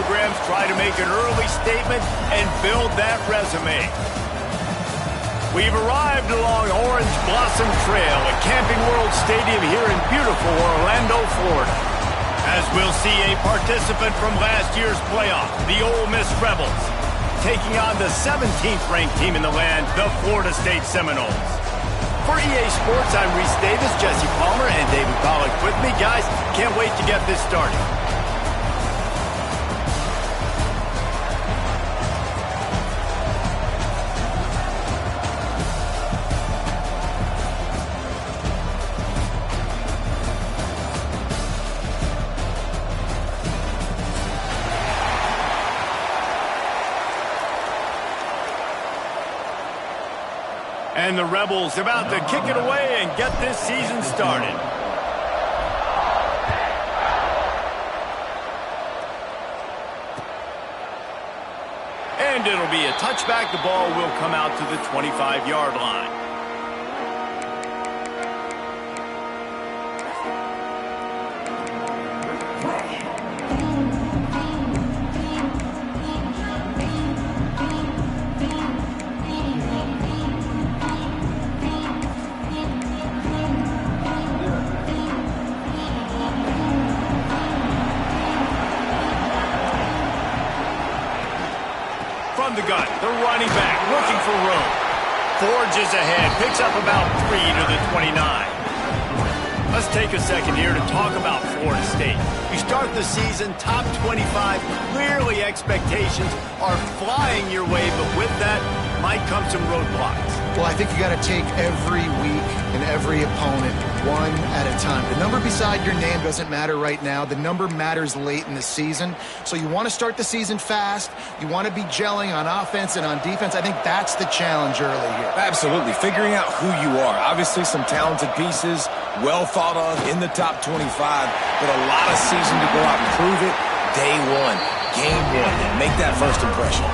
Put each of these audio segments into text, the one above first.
programs try to make an early statement and build that resume. We've arrived along Orange Blossom Trail at Camping World Stadium here in beautiful Orlando, Florida, as we'll see a participant from last year's playoff, the Ole Miss Rebels, taking on the 17th ranked team in the land, the Florida State Seminoles. For EA Sports, I'm Reese Davis, Jesse Palmer, and David Pollack with me. Guys, can't wait to get this started. And the Rebels about to kick it away and get this season started. And it'll be a touchback. The ball will come out to the 25-yard line. From the gun, the running back looking for room. Forges ahead, picks up about 3 to the 29. Let's take a second here to talk about Florida State. You start the season top 25. Clearly expectations are flying your way, but with that might come some roadblocks. Well, I think you got to take every week and every opponent one at a time. The number beside your name doesn't matter right now. The number matters late in the season. So you want to start the season fast. You want to be gelling on offense and on defense. I think that's the challenge early here. Absolutely. Figuring out who you are. Obviously some talented pieces, well thought of in the top 25, but a lot of season to go out and prove it. Day one, game one, and make that first impression.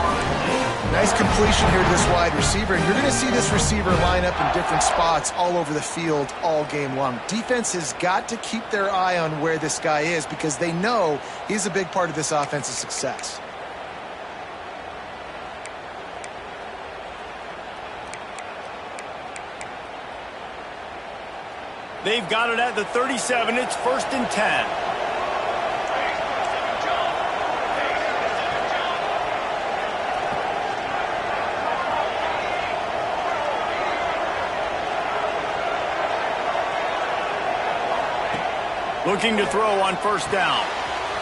Nice completion here to this wide receiver. And you're going to see this receiver line up in different spots all over the field all game long. Defense has got to keep their eye on where this guy is because they know he's a big part of this offense's success. They've got it at the 37. It's 1st and 10. Looking to throw on 1st down.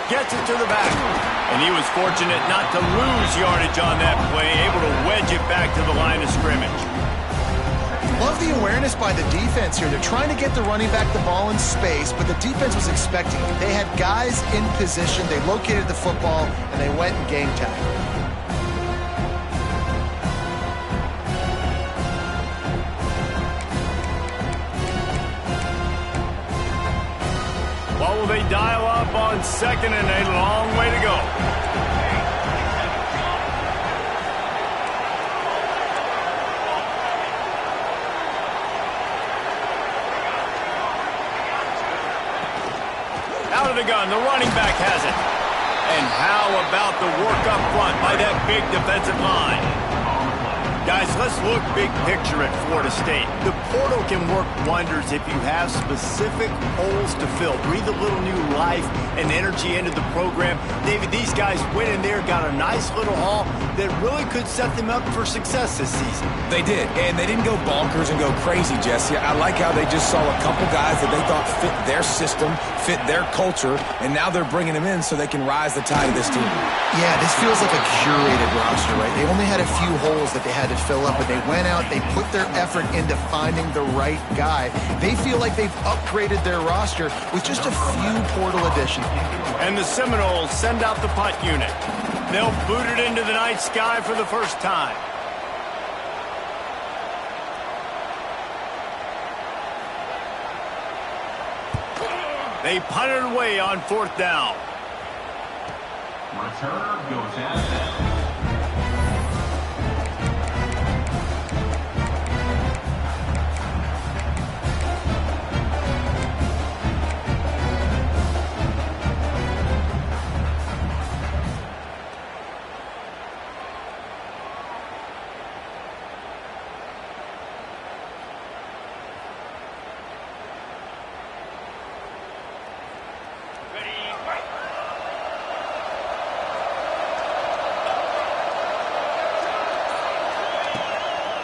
Gets it to the back. And he was fortunate not to lose yardage on that play, able to wedge it back to the line of scrimmage. Love the awareness by the defense here. They're trying to get the running back the ball in space, but the defense was expecting it. They had guys in position. They located the football, and they went and game tackled. What will they dial up on 2nd and a long way to go? Out of the gun, the running back has it. And how about the work up front by that big defensive line? Guys, let's look big picture at Florida State. The portal can work wonders if you have specific holes to fill. Breathe a little new life and energy into the program. David, these guys went in there, got a nice little haul that really could set them up for success this season. They did, and they didn't go bonkers and go crazy, Jesse. I like how they just saw a couple guys that they thought fit their system, fit their culture, and now they're bringing them in so they can rise the tide of this team. Yeah, this feels like a curated roster, right? They only had a few holes that they had to fill up, but they went out, they put their effort into finding the right guy. They feel like they've upgraded their roster with just a few portal additions. And the Seminoles send out the punt unit. They'll boot it into the night sky for the first time. They punt it away on 4th down. Return goes out of bounds.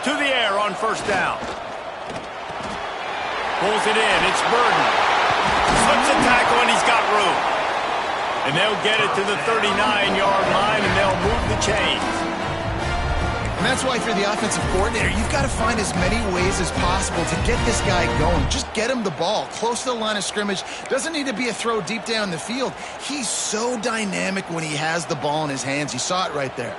to the air on first down. Pulls it in. It's Burden. Slips a tackle, and he's got room. And they'll get it to the 39-yard line, and they'll move the chains. And that's why if you're the offensive coordinator, you've got to find as many ways as possible to get this guy going. Just get him the ball close to the line of scrimmage. Doesn't need to be a throw deep down the field. He's so dynamic when he has the ball in his hands. You saw it right there.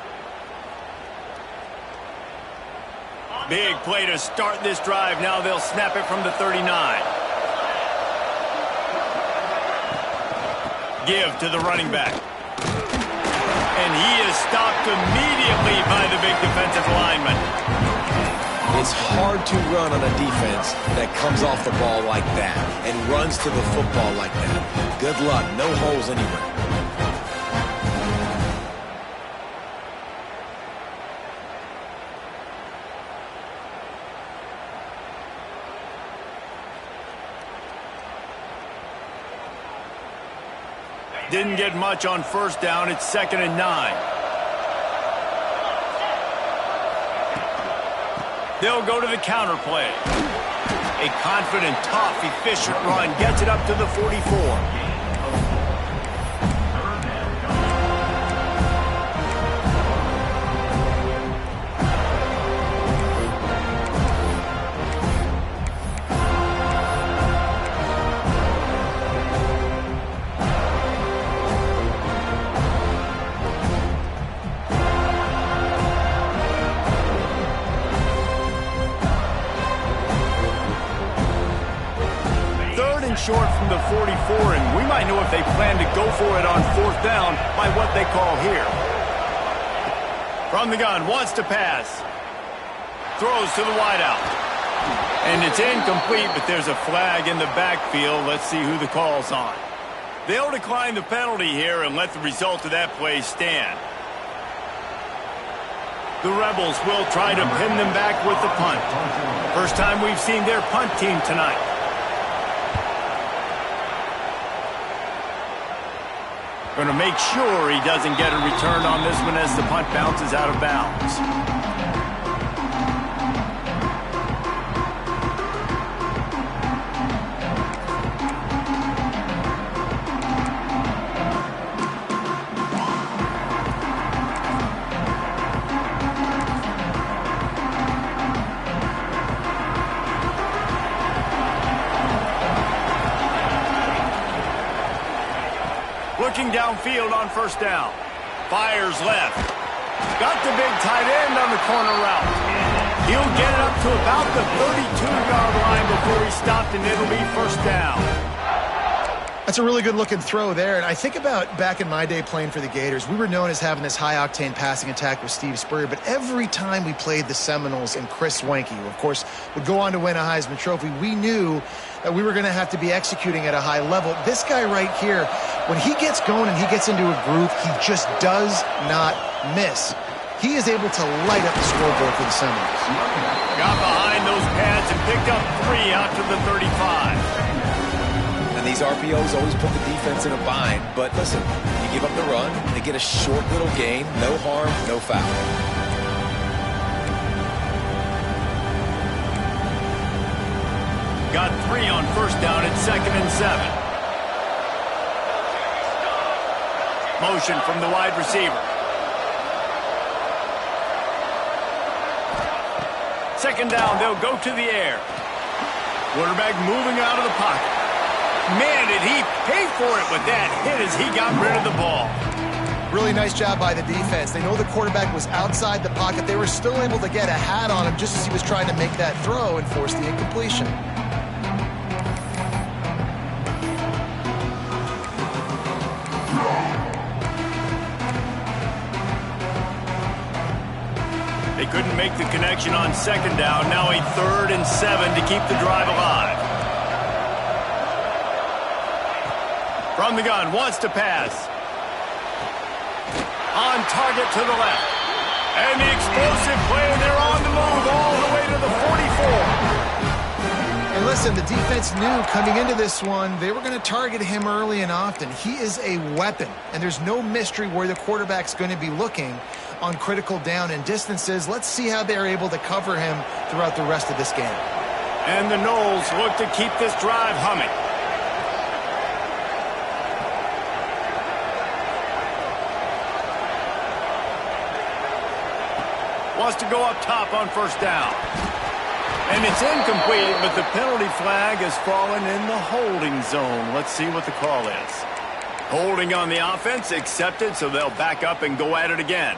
Big play to start this drive. Now they'll snap it from the 39. Give to the running back. And he is stopped immediately by the big defensive lineman. It's hard to run on a defense that comes off the ball like that and runs to the football like that. Good luck. No holes anywhere. Didn't get much on first down. It's 2nd and 9. They'll go to the counter play. A confident, tough, efficient run gets it up to the 44. Short from the 44, and we might know if they plan to go for it on 4th down by what they call here. From the gun, wants to pass. Throws to the wideout. And it's incomplete, but there's a flag in the backfield. Let's see who the call's on. They'll decline the penalty here and let the result of that play stand. The Rebels will try to pin them back with the punt. First time we've seen their punt team tonight. Going to make sure he doesn't get a return on this one as the punt bounces out of bounds. Looking downfield on first down. Fires left. Got the big tight end on the corner route. He'll get it up to about the 32-yard line before he's stopped, and it'll be first down. That's a really good-looking throw there. And I think about back in my day playing for the Gators, we were known as having this high-octane passing attack with Steve Spurrier, but every time we played the Seminoles and Chris Swanky, who, of course, would go on to win a Heisman Trophy, we knew that we were going to have to be executing at a high level. This guy right here, when he gets going and he gets into a groove, he just does not miss. He is able to light up the scoreboard for the Seminoles. Got behind those pads and picked up 3 out to the 35. And these RPOs always put the defense in a bind. But listen, you give up the run, they get a short little gain, no harm, no foul. Got 3 on first down at 2nd and 7. Motion from the wide receiver. 2nd down, they'll go to the air. Quarterback moving out of the pocket. Man, did he pay for it with that hit as he got rid of the ball. Really nice job by the defense. They know the quarterback was outside the pocket. They were still able to get a hat on him just as he was trying to make that throw and force the incompletion. They couldn't make the connection on 2nd down. Now a 3rd and 7 to keep the drive alive. From the gun, wants to pass. On target to the left. And the explosive play, and they're on the move all the way to the 44. And listen, the defense knew coming into this one, they were going to target him early and often. He is a weapon, and there's no mystery where the quarterback's going to be looking on critical down and distances. Let's see how they're able to cover him throughout the rest of this game. And the Noles look to keep this drive humming. Wants to go up top on first down. And it's incomplete, but the penalty flag has fallen in the holding zone. Let's see what the call is. Holding on the offense, accepted, so they'll back up and go at it again.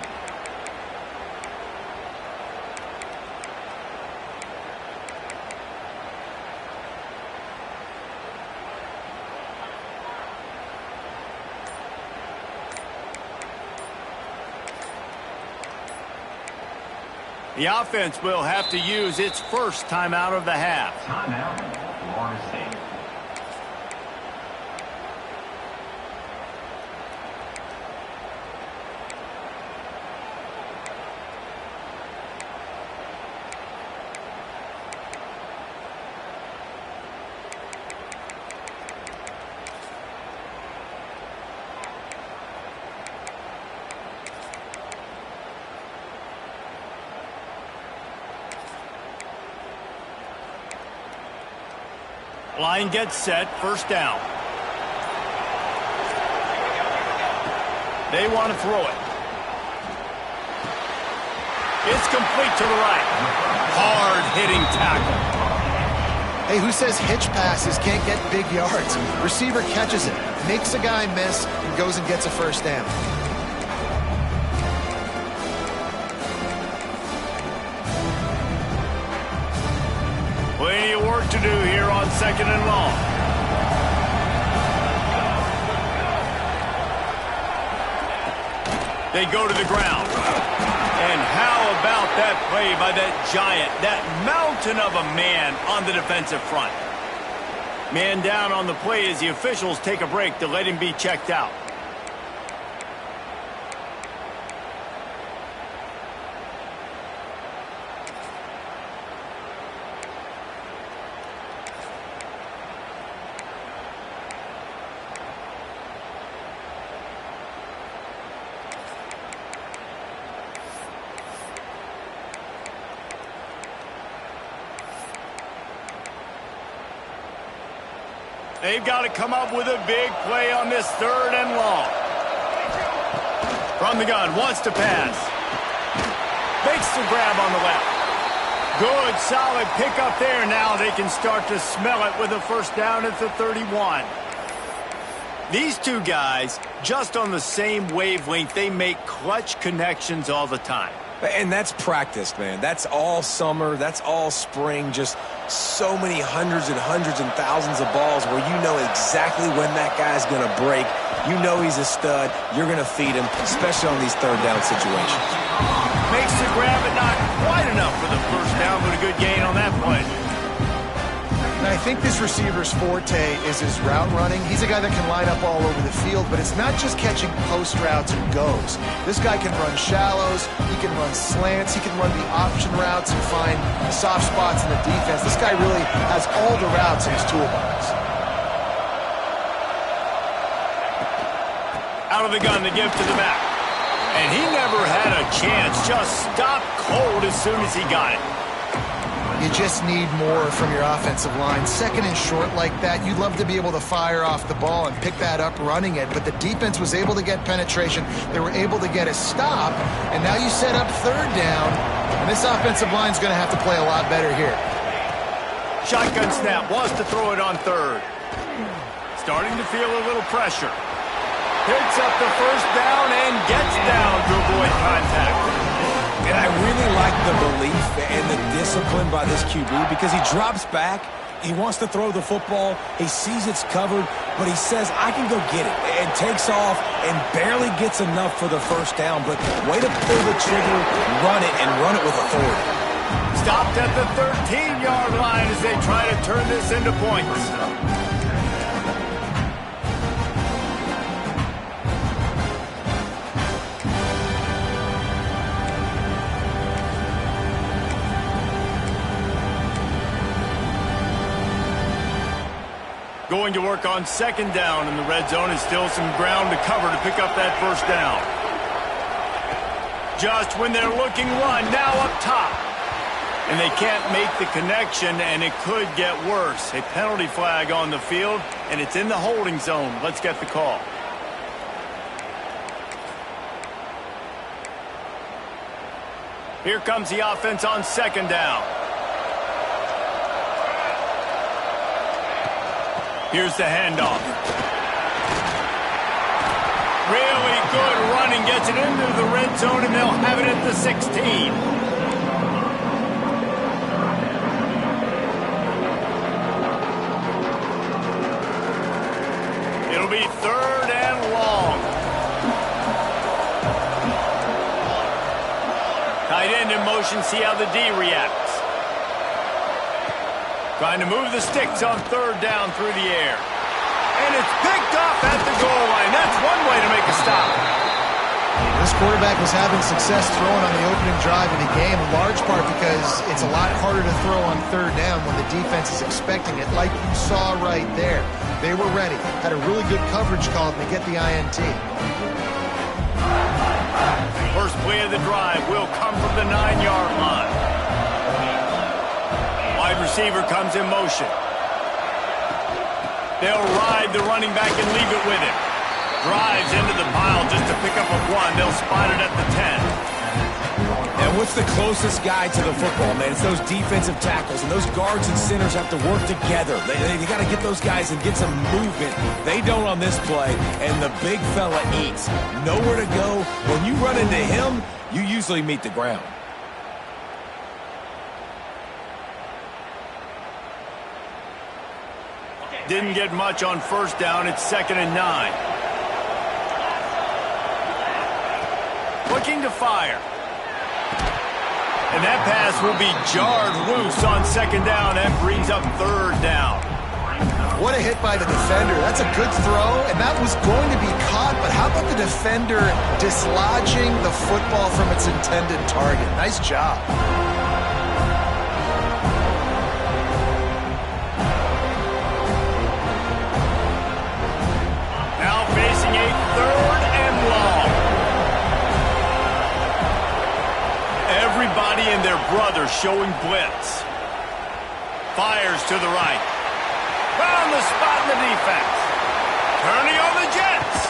The offense will have to use its first timeout of the half. Timeout, Florida State. Line gets set, first down. They want to throw it. It's complete to the right. Hard-hitting tackle. Hey, who says hitch passes can't get big yards? Receiver catches it, makes a guy miss, and goes and gets a first down. Plenty of work to do here on second and long. They go to the ground. And how about that play by that giant, that mountain of a man on the defensive front? Man down on the play as the officials take a break to let him be checked out. They've got to come up with a big play on this third and long. From the gun, wants to pass. Makes the grab on the left. Good, solid pickup there. Now they can start to smell it with a first down at the 31. These two guys, just on the same wavelength, they make clutch connections all the time. And that's practice, man. That's all summer. That's all spring. Just so many hundreds and thousands of balls where you know exactly when that guy's going to break. You know he's a stud. You're going to feed him, especially on these third down situations. Makes the grab, but not quite enough for the first down, but a good gain on that play. And I think this receiver's forte is his route running. He's a guy that can line up all over the field, but it's not just catching post routes and goes. This guy can run shallows, he can run slants, he can run the option routes and find soft spots in the defense. This guy really has all the routes in his toolbox. Out of the gun to give to the back. And he never had a chance, just stopped cold as soon as he got it. You just need more from your offensive line. Second and short like that, you'd love to be able to fire off the ball and pick that up running it, but the defense was able to get penetration. They were able to get a stop, and now you set up third down, and this offensive line's going to have to play a lot better here. Shotgun snap, wants to throw it on third. Starting to feel a little pressure. Picks up the first down and gets down to avoid contact. And I really like the belief and the discipline by this QB because he drops back, he wants to throw the football, he sees it's covered, but he says, I can go get it, and takes off and barely gets enough for the first down, but way to pull the trigger, run it, and run it with authority. Stopped at the 13-yard line as they try to turn this into points. Going to work on second down in the red zone. Is still some ground to cover to pick up that first down. just when they're looking one, now up top. And they can't make the connection, and it could get worse. A penalty flag on the field, and it's in the holding zone. Let's get the call. Here comes the offense on second down. Here's the handoff. Really good running, gets it into the red zone, and they'll have it at the 16. It'll be third and long. Tight end in motion, see how the D reacts. Trying to move the sticks on third down through the air. And it's picked off at the goal line. That's one way to make a stop. This quarterback was having success throwing on the opening drive of the game, in large part because it's a lot harder to throw on third down when the defense is expecting it, like you saw right there. They were ready, had a really good coverage call, and they get the INT. First play of the drive will come from the 9-yard line. Wide receiver comes in motion. They'll ride the running back and leave it with him. Drives into the pile just to pick up a one. They'll spot it at the 10. And what's the closest guy to the football, man? It's those defensive tackles, and those guards and centers have to work together. They got to get those guys and get some movement. They don't on this play, and the big fella eats. Nowhere to go. When you run into him, you usually meet the ground. Didn't get much on first down. It's 2nd and 9. Looking to fire. And that pass will be jarred loose on 2nd down. That brings up 3rd down. What a hit by the defender. That's a good throw, and that was going to be caught, but how about the defender dislodging the football from its intended target? Nice job. Now facing a 3rd and long. Everybody and their brother showing blitz. Fires to the right. Found the spot in the defense. Turning on the Jets.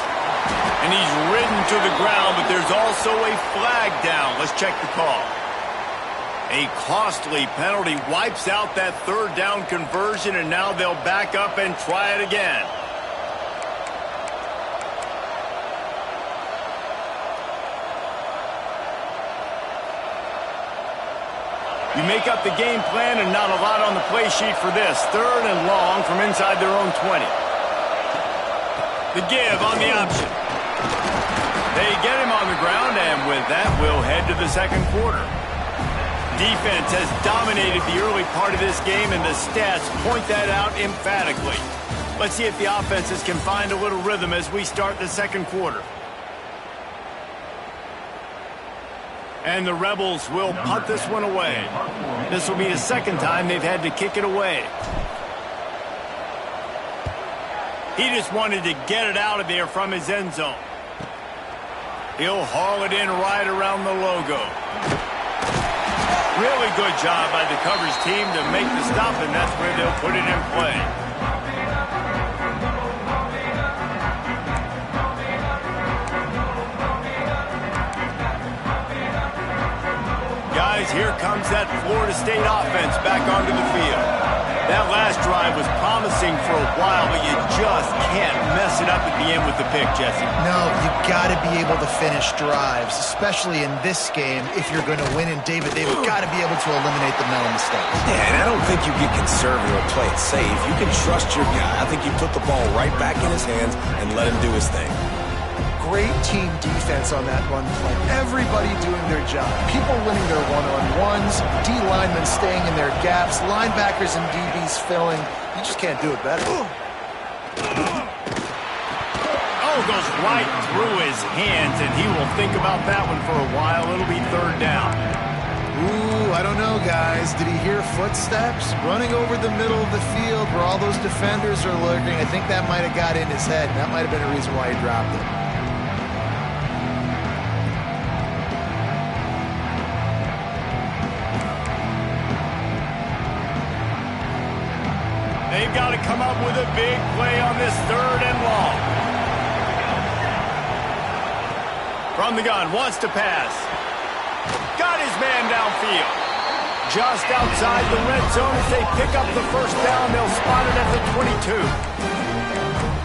And he's ridden to the ground, but there's also a flag down. Let's check the call. A costly penalty wipes out that 3rd down conversion, and now they'll back up and try it again. You make up the game plan and not a lot on the play sheet for this. 3rd and long from inside their own 20. The give on the option. They get him on the ground, and with that, we'll head to the 2nd quarter. Defense has dominated the early part of this game, and the stats point that out emphatically. Let's see if the offenses can find a little rhythm as we start the 2nd quarter. And the Rebels will punt this one away. This will be the 2nd time they've had to kick it away. He just wanted to get it out of there from his end zone. He'll haul it in right around the logo. Really good job by the coverage team to make the stop, and that's where they'll put it in play. Guys, here comes that Florida State offense back onto the field. That last drive was promising for a while, but you just can't mess it up at the end with the pick, Jesse. No, you got to be able to finish drives, especially in this game. If you're going to win in David, they've got to be able to eliminate the mental mistakes. Yeah, and I don't think you get conservative or play it safe. You can trust your guy. I think you put the ball right back in his hands and let him do his thing. Great team defense on that run play. Everybody doing their job. People winning their one-on-ones, D linemen staying in their gaps, linebackers and DBs filling. You just can't do it better. Oh, goes right through his hands, and he will think about that one for a while. It'll be 3rd down. Ooh, I don't know, guys. Did he hear footsteps? Running over the middle of the field where all those defenders are lurking. I think that might have got in his head. That might have been a reason why he dropped it. come up with a big play on this 3rd and long. From the gun, wants to pass. Got his man downfield. Just outside the red zone as they pick up the first down. They'll spot it at the 22.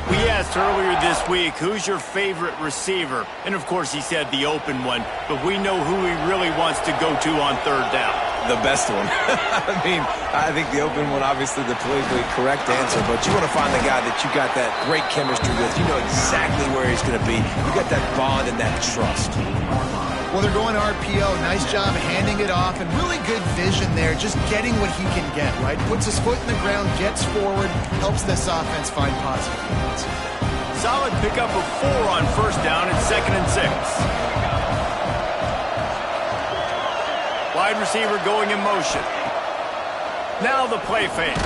We asked earlier this week, who's your favorite receiver? And, of course, he said the open one. But we know who he really wants to go to on 3rd down. The best one. I think the open one, obviously the politically correct answer, but you want to find the guy that you got that great chemistry with. You know exactly where he's going to be. You got that bond and that trust. Well, they're going RPO. Nice job handing it off, and really good vision there, just getting what he can get, right? Puts his foot in the ground, gets forward, helps this offense find positive points. Solid pickup of 4 on 1st down and 2nd and 6. Wide receiver going in motion. Now the play fake.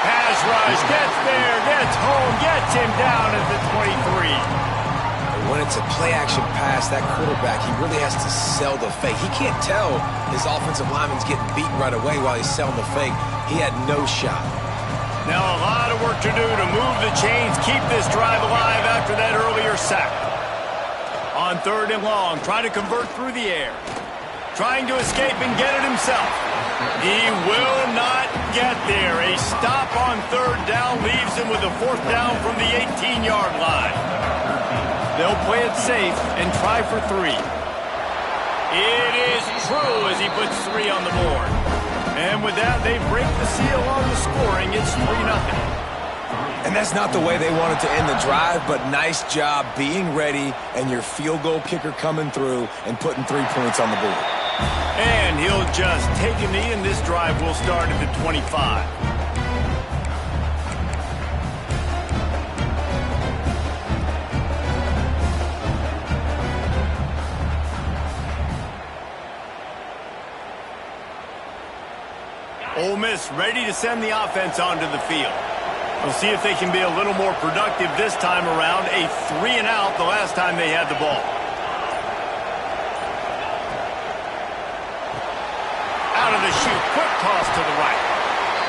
Pass rush, gets there, gets home, gets him down at the 23. When it's a play-action pass, that quarterback, he really has to sell the fake. He can't tell his offensive lineman's getting beaten right away while he's selling the fake. He had no shot. Now a lot of work to do to move the chains, keep this drive alive after that earlier sack. On 3rd and long, trying to convert through the air. Trying to escape and get it himself. He will not get there. A stop on 3rd down leaves him with a 4th down from the 18-yard line. They'll play it safe and try for 3. It is true as he puts 3 on the board. And with that, they break the seal on the scoring. It's 3-0. And that's not the way they wanted to end the drive, but nice job being ready and your field goal kicker coming through and putting 3 points on the board. And he'll just take a knee, and this drive will start at the 25. Ole Miss ready to send the offense onto the field. We'll see if they can be a little more productive this time around. A 3-and-out the last time they had the ball. Out of the chute, quick toss to the right.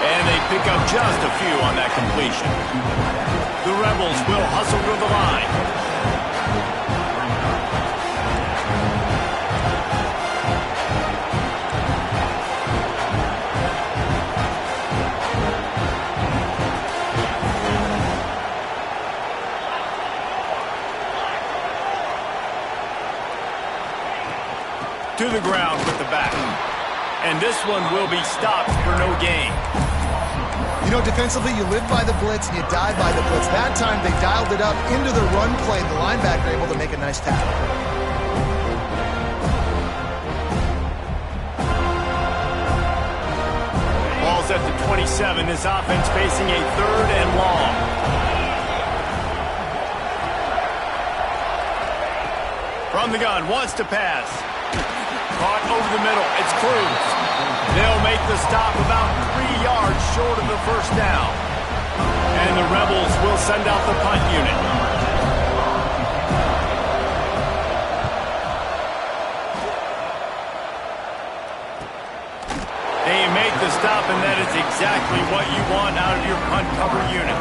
And they pick up just a few on that completion. The Rebels will hustle to the line. To the ground with the back. And this one will be stopped for no gain. You know, defensively, you live by the blitz and you die by the blitz. That time, they dialed it up into the run play. The linebacker able to make a nice tackle. Ball's at the 27. This offense facing a 3rd and long. From the gun, wants to pass. Caught over the middle. It's Cruz. They'll make the stop about 3 yards short of the 1st down. And the Rebels will send out the punt unit. They make the stop, and that is exactly what you want out of your punt cover unit.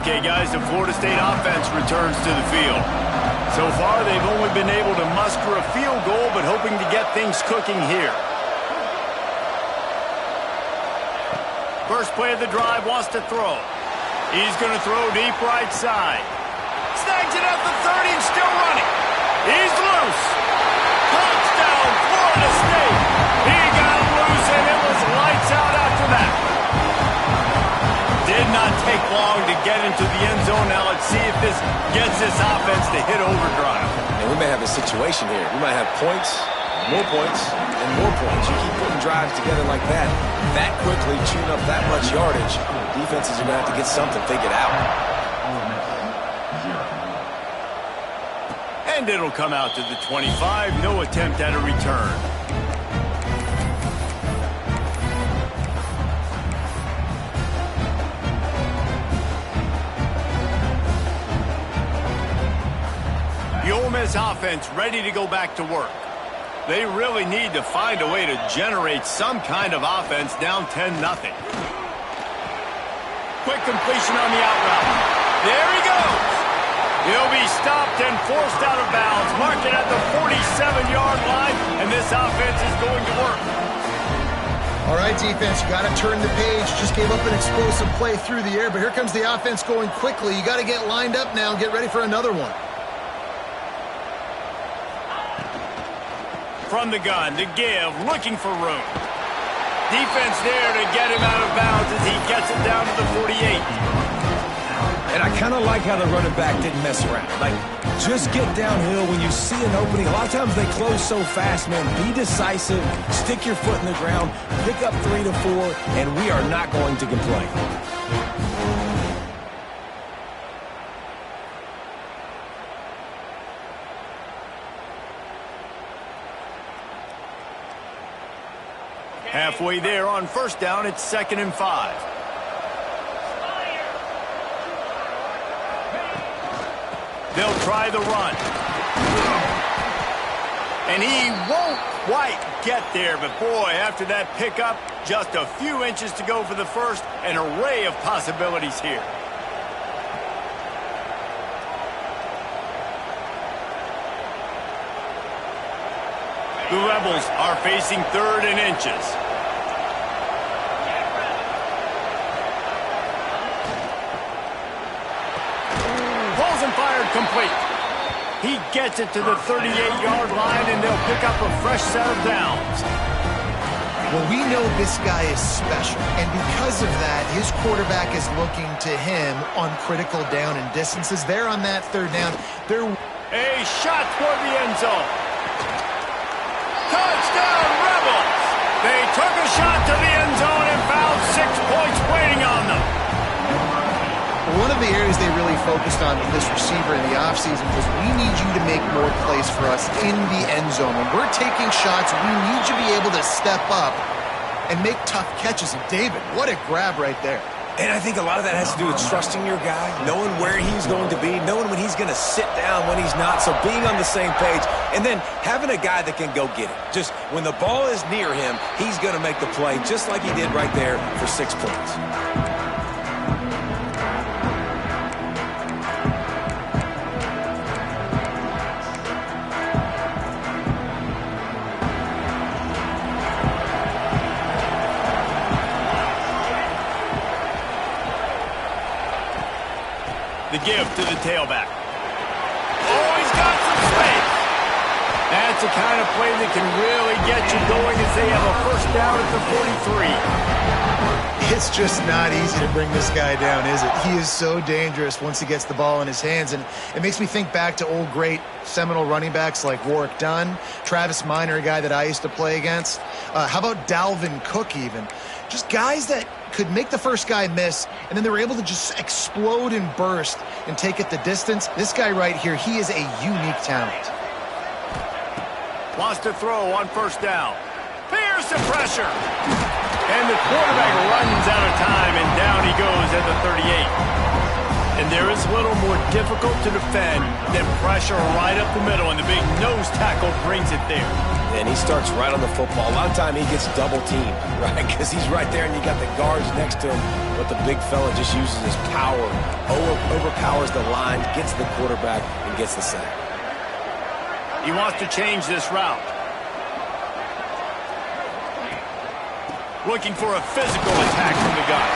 Okay, guys, the Florida State offense returns to the field. So far, they've only been able to muster a field goal, but hoping to get things cooking here. First play of the drive, wants to throw. He's going to throw deep right side. Snags it at the 30 and still running. He's loose. Touchdown, Florida State. He got loose, and it was lights out after that. Did not take long to get into the end zone. Now let's see if this gets this offense to hit overdrive. And we may have a situation here. We might have points, and more points. You keep putting drives together like that quickly, chewing up that much yardage, defenses are going to have to get something figured out. And it'll come out to the 25. No attempt at a return. Miss offense ready to go back to work. They really need to find a way to generate some kind of offense down 10-0. Quick completion on the out route. There he goes. He'll be stopped and forced out of bounds. Mark it at the 47-yard line, and this offense is going to work. All right, defense, you got to turn the page. Just gave up an explosive play through the air, but here comes the offense going quickly. You got to get lined up now and get ready for another one. From the gun to give, looking for room. Defense there to get him out of bounds as he gets it down to the 48. And I kind of like how the running back didn't mess around. Like, just get downhill when you see an opening. A lot of times they close so fast, man. Be decisive, stick your foot in the ground, pick up 3 to 4, and we are not going to complain. Halfway there on first down, it's 2nd and 5. They'll try the run. And he won't quite get there, but boy, after that pickup, just a few inches to go for the first, an array of possibilities here. The Rebels are facing 3rd and inches. Balls and fired complete. He gets it to the 38-yard line, and they'll pick up a fresh set of downs. Well, we know this guy is special, and because of that, his quarterback is looking to him on critical down and distances. There on that 3rd down. A shot toward the end zone. Touchdown, Rebels! They took a shot to the end zone and found 6 points waiting on them. One of the areas they really focused on with this receiver in the offseason was we need you to make more plays for us in the end zone. When we're taking shots, we need you to be able to step up and make tough catches. And David, what a grab right there. And I think a lot of that has to do with trusting your guy, knowing where he's going to be, knowing when he's going to sit down, when he's not, so being on the same page, and then having a guy that can go get it. Just when the ball is near him, he's going to make the play, just like he did right there for 6 points. The give to the tailback. Oh, he's got some space. That's the kind of play that can really get you going as they have a first down at the 43. It's just not easy to bring this guy down, is it? He is so dangerous once he gets the ball in his hands, and it makes me think back to old great Seminole running backs like Warwick Dunn, Travis Minor, a guy that I used to play against. How about Dalvin Cook even? Just guys that could make the first guy miss, and then they were able to just explode and burst and take it the distance. This guy right here, he is a unique talent. Wants to throw on first down. Here's the pressure. And the quarterback runs out of time, and down he goes at the 38. And there is little more difficult to defend than pressure right up the middle, and the big nose tackle brings it there. And he starts right on the football. A lot of time he gets double teamed, right? Because he's right there and you got the guards next to him. But the big fella just uses his power, overpowers the line, gets the quarterback, and gets the sack. He wants to change this route. Looking for a physical attack from the gun.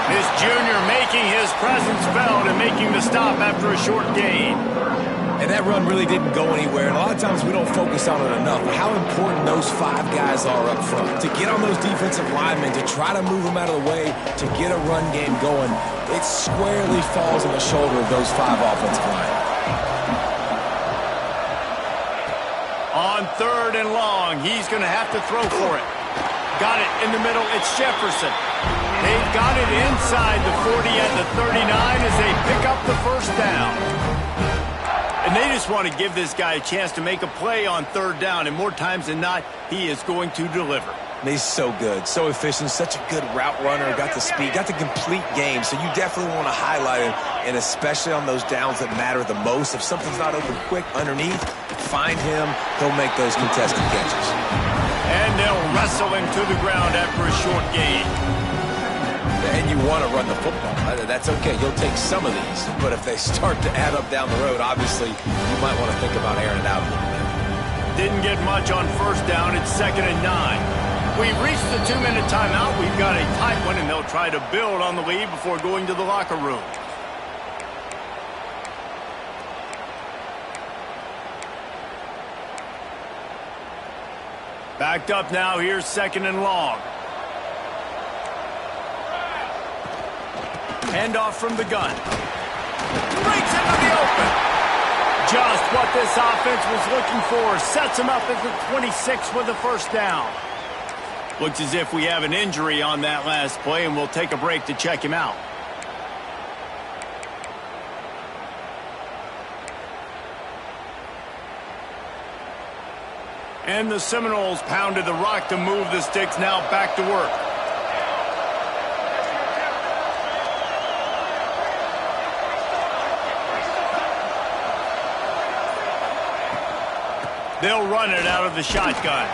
This junior making his presence felt and making the stop after a short gain. And that run really didn't go anywhere, and a lot of times we don't focus on it enough, how important those 5 guys are up front. To get on those defensive linemen, to try to move them out of the way, to get a run game going, it squarely falls on the shoulder of those 5 offensive linemen. On 3rd and long, he's going to have to throw for it. Got it in the middle, it's Jefferson. They've got it inside the 40 at the 39 as they pick up the first down. And they just want to give this guy a chance to make a play on 3rd down, and more times than not, he is going to deliver. He's so good, so efficient, such a good route runner, got the speed, got the complete game. So you definitely want to highlight him, and especially on those downs that matter the most. If something's not open quick underneath, find him. He'll make those contested catches. And they'll wrestle him to the ground after a short gain. And you want to run the football. That's okay. You'll take some of these. But if they start to add up down the road, obviously you might want to think about airing it out a little bit. Didn't get much on first down. It's 2nd and 9. We've reached the 2-minute timeout. We've got a tight one, and they'll try to build on the lead before going to the locker room. Backed up now. Here's 2nd and long. Handoff from the gun. Breaks into the open. Just what this offense was looking for. Sets him up at the 26 with the first down. Looks as if we have an injury on that last play, and we'll take a break to check him out. And the Seminoles pounded the rock to move the sticks. Now back to work. They'll run it out of the shotgun.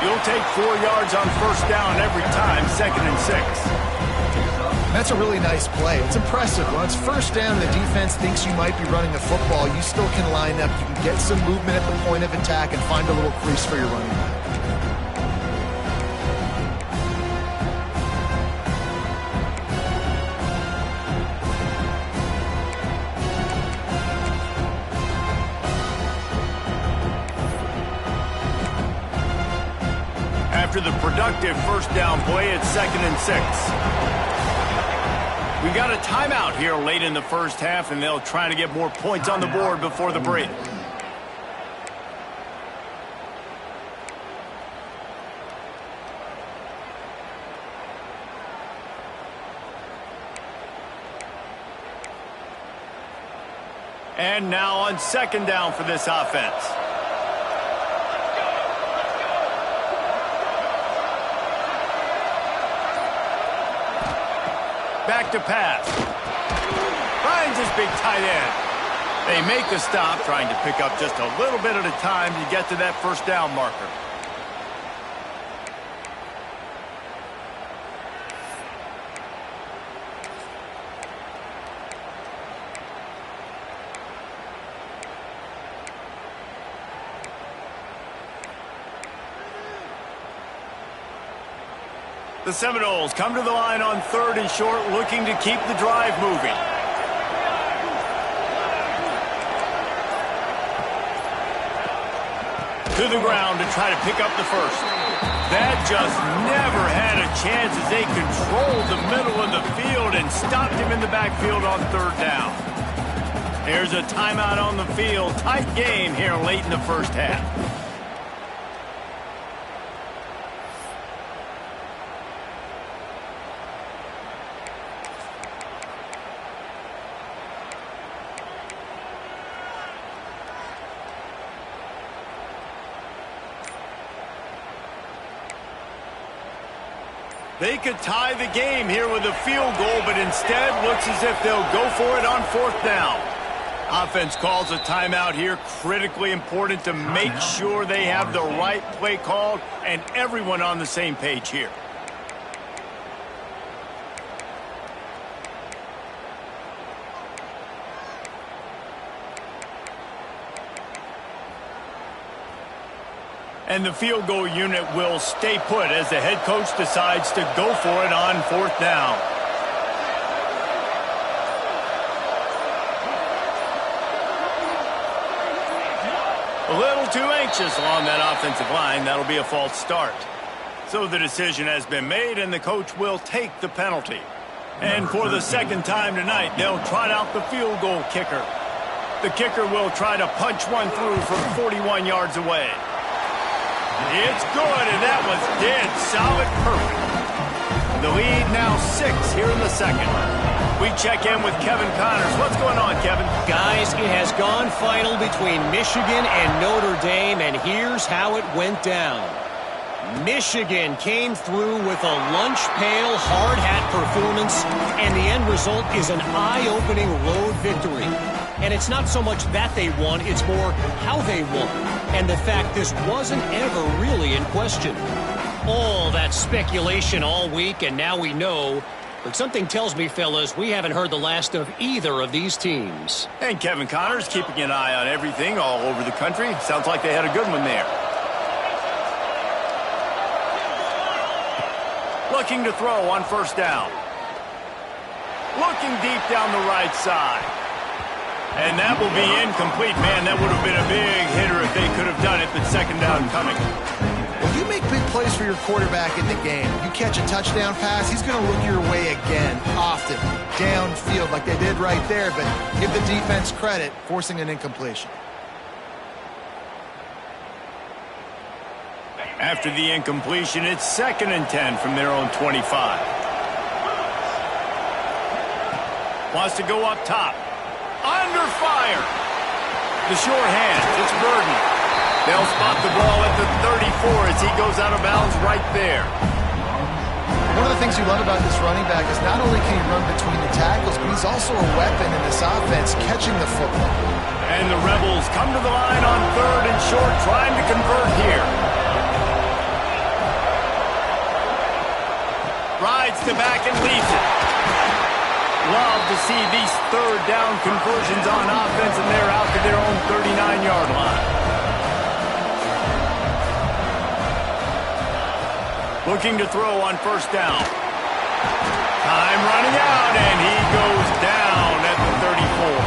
You'll take 4 yards on first down every time, 2nd and 6. That's a really nice play. It's impressive. When it's first down, the defense thinks you might be running the football. You still can line up. You can get some movement at the point of attack and find a little crease for your running back. After the productive first down play, it's 2nd and 6. We got a timeout here late in the first half, and they'll try to get more points on the board before the break. And now on 2nd down for this offense. Back to pass. Finds his big tight end. They make the stop, trying to pick up just a little bit at a time to get to that first down marker. The Seminoles come to the line on 3rd and short, looking to keep the drive moving. To the ground to try to pick up the first. That just never had a chance as they controlled the middle of the field and stopped him in the backfield on 3rd down. There's a timeout on the field. Tight game here late in the first half. They could tie the game here with a field goal, but instead looks as if they'll go for it on 4th down. Offense calls a timeout here, critically important to make sure they have the right play called and everyone on the same page here. And the field goal unit will stay put as the head coach decides to go for it on 4th down. A little too anxious along that offensive line. That'll be a false start. So the decision has been made, and the coach will take the penalty. And for the 2nd time tonight, they'll trot out the field goal kicker. The kicker will try to punch one through from 41 yards away. It's good, and that was dead solid perfect. The lead now 6 here in the 2nd. We check in with Kevin Connors. What's going on, Kevin? Guys, it has gone final between Michigan and Notre Dame, and here's how it went down. Michigan came through with a lunch pail hard hat performance, and the end result is an eye-opening road victory. And it's not so much that they won, it's more how they won, and the fact this wasn't ever really in question. All that speculation all week, and now we know. But something tells me, fellas, we haven't heard the last of either of these teams. And Kevin Connors keeping an eye on everything all over the country. Sounds like they had a good one there. Looking to throw on first down. Looking deep down the right side. And that will be incomplete. Man, that would have been a big hitter if they could have done it, but second down coming. When you make big plays for your quarterback in the game, you catch a touchdown pass, he's going to look your way again, often, downfield like they did right there, but give the defense credit, forcing an incompletion. After the incompletion, it's 2nd and 10 from their own 25. Wants to go up top. Under fire. The short hand. It's Burden. They'll spot the ball at the 34 as he goes out of bounds right there. One of the things you love about this running back is not only can he run between the tackles, but he's also a weapon in this offense, catching the football. And the Rebels come to the line on 3rd and short, trying to convert here. Rides to back and leaves it. Love to see these 3rd down conversions on offense, and they're out to their own 39-yard line. Looking to throw on first down. Time running out, and he goes down at the 34.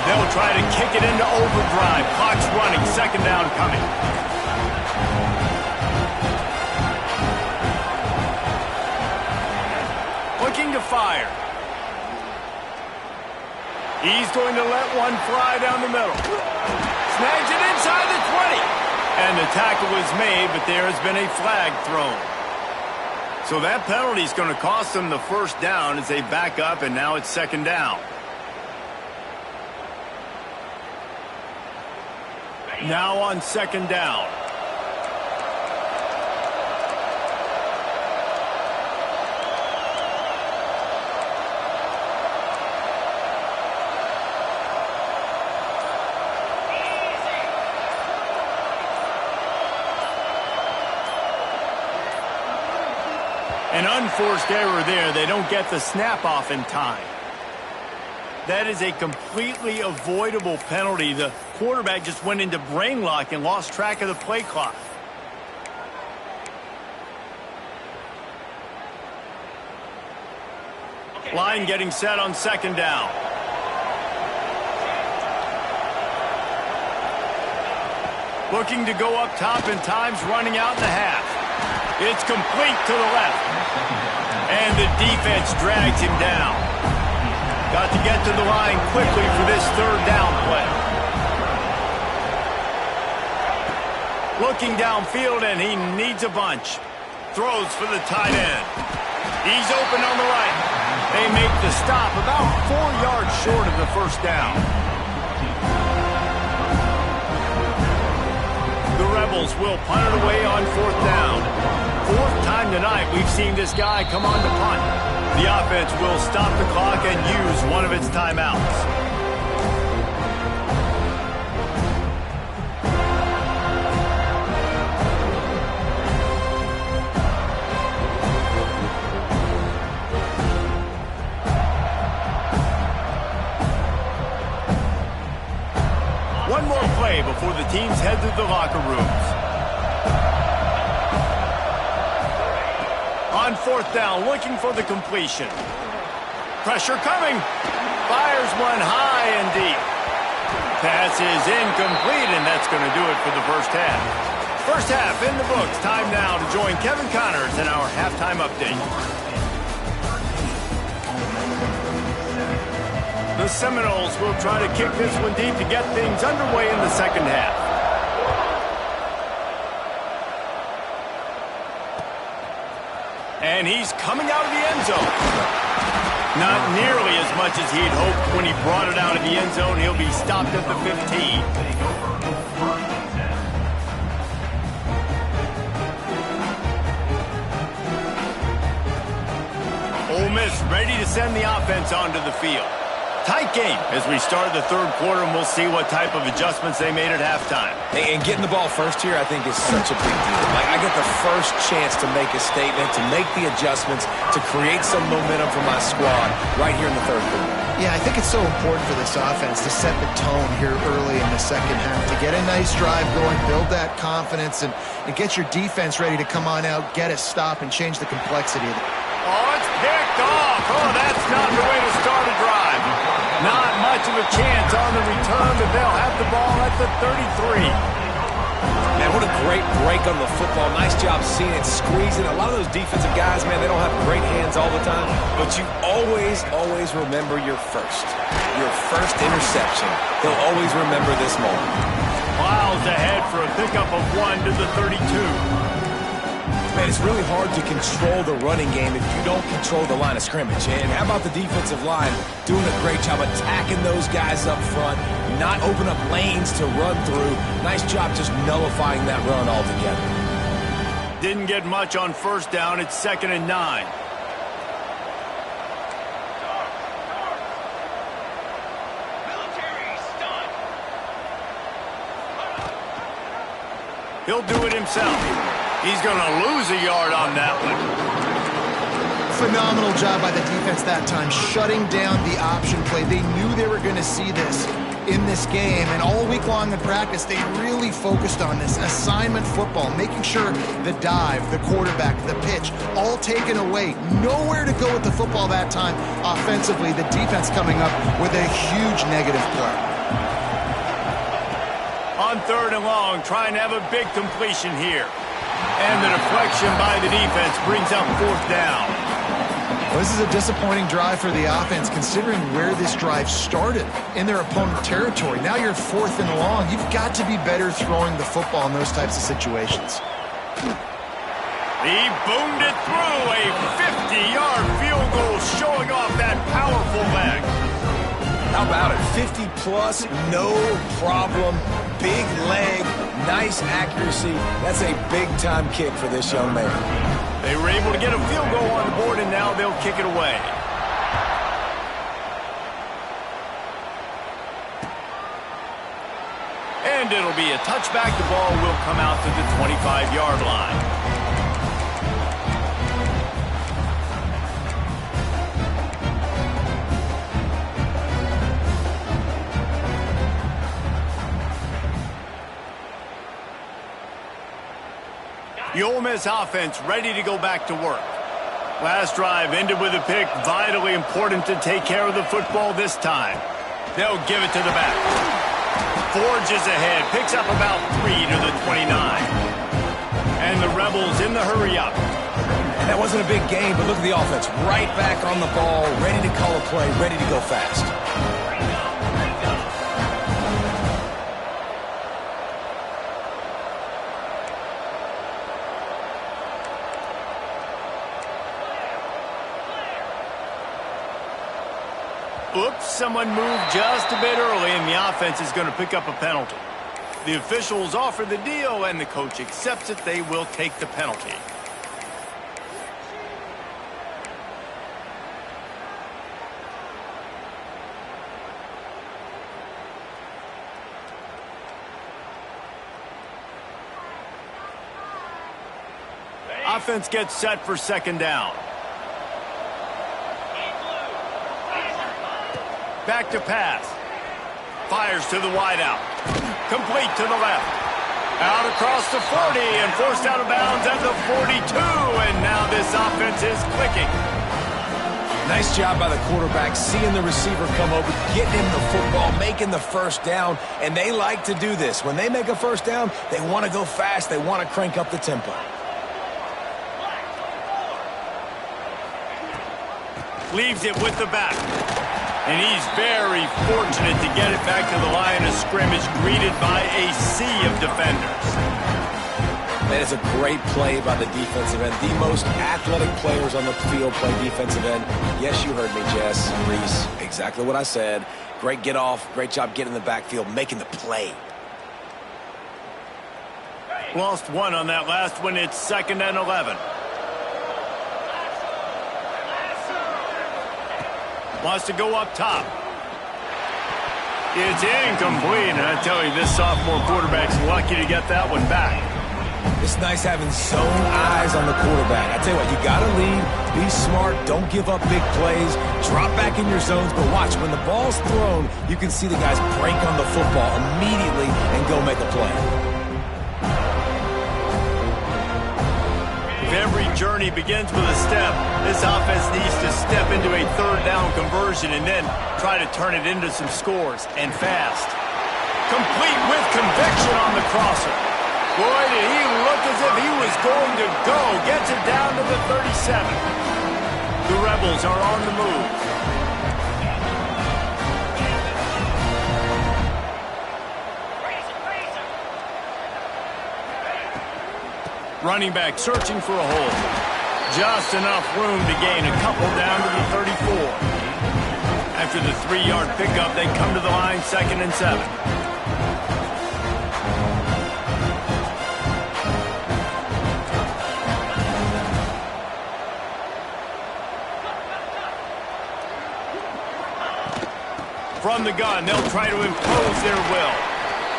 They'll try to kick it into overdrive. Clock's running, second down coming. Looking to fire. He's going to let one fly down the middle. Snags it inside the 20. And the tackle is made, but there has been a flag thrown. So that penalty is going to cost them the first down as they back up, and now it's second down. Now on second down. An unforced error there. They don't get the snap off in time. That is a completely avoidable penalty. The quarterback just went into brain lock and lost track of the play clock. Line getting set on second down. Looking to go up top, and time's running out in the half. It's complete to the left. And the defense drags him down. Got to get to the line quickly for this third down play. Looking downfield, and he needs a bunch. Throws for the tight end. He's open on the right. They make the stop about 4 yards short of the first down. The Rebels will punt it away on fourth down. 4th time tonight we've seen this guy come on to punt. The offense will stop the clock and use one of its timeouts. One more play before the teams head to the locker rooms. On fourth down, looking for the completion. Pressure coming. Fires one high and deep. Pass is incomplete, and that's going to do it for the first half. First half in the books. Time now to join Kevin Connors in our halftime update. The Seminoles will try to kick this one deep to get things underway in the second half. And he's coming out of the end zone. Not nearly as much as he'd hoped when he brought it out of the end zone. He'll be stopped at the 15. Miss ready to send the offense onto the field. Tight game as we start the third quarter, and we'll see what type of adjustments they made at halftime. And getting the ball first here, I think, is such a big deal. Like, I get the first chance to make a statement, to make the adjustments, to create some momentum for my squad right here in the third quarter. Yeah, I think it's so important for this offense to set the tone here early in the second half, to get a nice drive going, build that confidence, and get your defense ready to come on out, get a stop, and change the complexity of it. Oh, it's picked off. Oh, that's not the way to start a drive. Not much of a chance on the return, but they'll have the ball at the 33. Man, what a great break on the football. Nice job seeing it, squeezing. A lot of those defensive guys, man, they don't have great hands all the time, but you always remember your first interception. They'll always remember this moment. Miles ahead for a pickup of 1 to the 32. Man, it's really hard to control the running game if you don't control the line of scrimmage. And how about the defensive line doing a great job attacking those guys up front, not open up lanes to run through. Nice job just nullifying that run altogether. Didn't get much on first down. It's 2nd and 9. He'll do it himself. He's going to lose a yard on that one. Phenomenal job by the defense that time, shutting down the option play. They knew they were going to see this in this game, and all week long in practice, they really focused on this assignment football, making sure the dive, the quarterback, the pitch, all taken away. Nowhere to go with the football that time offensively. The defense coming up with a huge negative play. On 3rd and long, trying to have a big completion here. And the deflection by the defense brings up 4th down. Well, this is a disappointing drive for the offense, considering where this drive started in their opponent territory. Now you're 4th and long. You've got to be better throwing the football in those types of situations. He boomed it through a 50-yard field goal, showing off that powerful leg. How about it? 50-plus, no problem. Big leg, nice accuracy. That's a big-time kick for this young man. They were able to get a field goal on the board, and now they'll kick it away. And it'll be a touchback. The ball will come out to the 25-yard line. The Ole Miss offense ready to go back to work. Last drive ended with a pick. Vitally important to take care of the football this time. They'll give it to the back. Forges ahead. Picks up about 3 to the 29. And the Rebels in the hurry up. That wasn't a big game, but look at the offense. Right back on the ball, ready to call a play, ready to go fast. Oops, someone moved just a bit early, and the offense is going to pick up a penalty. The officials offer the deal, and the coach accepts it. They will take the penalty. Offense gets set for 2nd down. Back to pass. Fires to the wideout. Complete to the left. Out across the 40 and forced out of bounds at the 42. And now this offense is clicking. Nice job by the quarterback, seeing the receiver come over, getting him the football, making the first down. And they like to do this. When they make a first down, they want to go fast. They want to crank up the tempo. Leaves it with the back. And he's very fortunate to get it back to the line of scrimmage, greeted by a sea of defenders. That is a great play by the defensive end. The most athletic players on the field play defensive end. Yes, you heard me, Jess, Reese. Exactly what I said. Great get off. Great job getting in the backfield, making the play. Lost one on that last one. It's 2nd and 11. Wants to go up top. It's incomplete, and I tell you, this sophomore quarterback's lucky to get that one back. It's nice having zone eyes on the quarterback. I tell you what, you got to lead, be smart, don't give up big plays, drop back in your zones, but watch, when the ball's thrown, you can see the guys break on the football immediately and go make a play. If every journey begins with a step, this offense needs to step into a third down conversion and then try to turn it into some scores, and fast. Complete with conviction on the crosser. Boy, did he look as if he was going to go. Gets it down to the 37. The Rebels are on the move. Running back searching for a hole. Just enough room to gain a couple down to the 34. After the 3-yard pickup, they come to the line 2nd and 7. From the gun, they'll try to impose their will.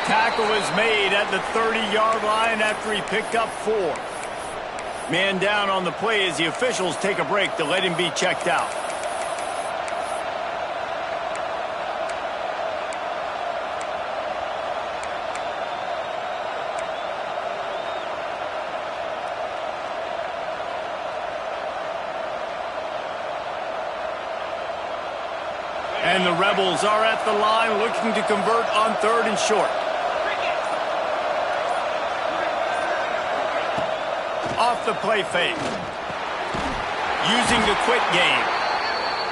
Tackle is made at the 30-yard line after he picked up 4. Man down on the play as the officials take a break to let him be checked out. And the Rebels are at the line looking to convert on 3rd and short. Off the play fake. Using the quick game.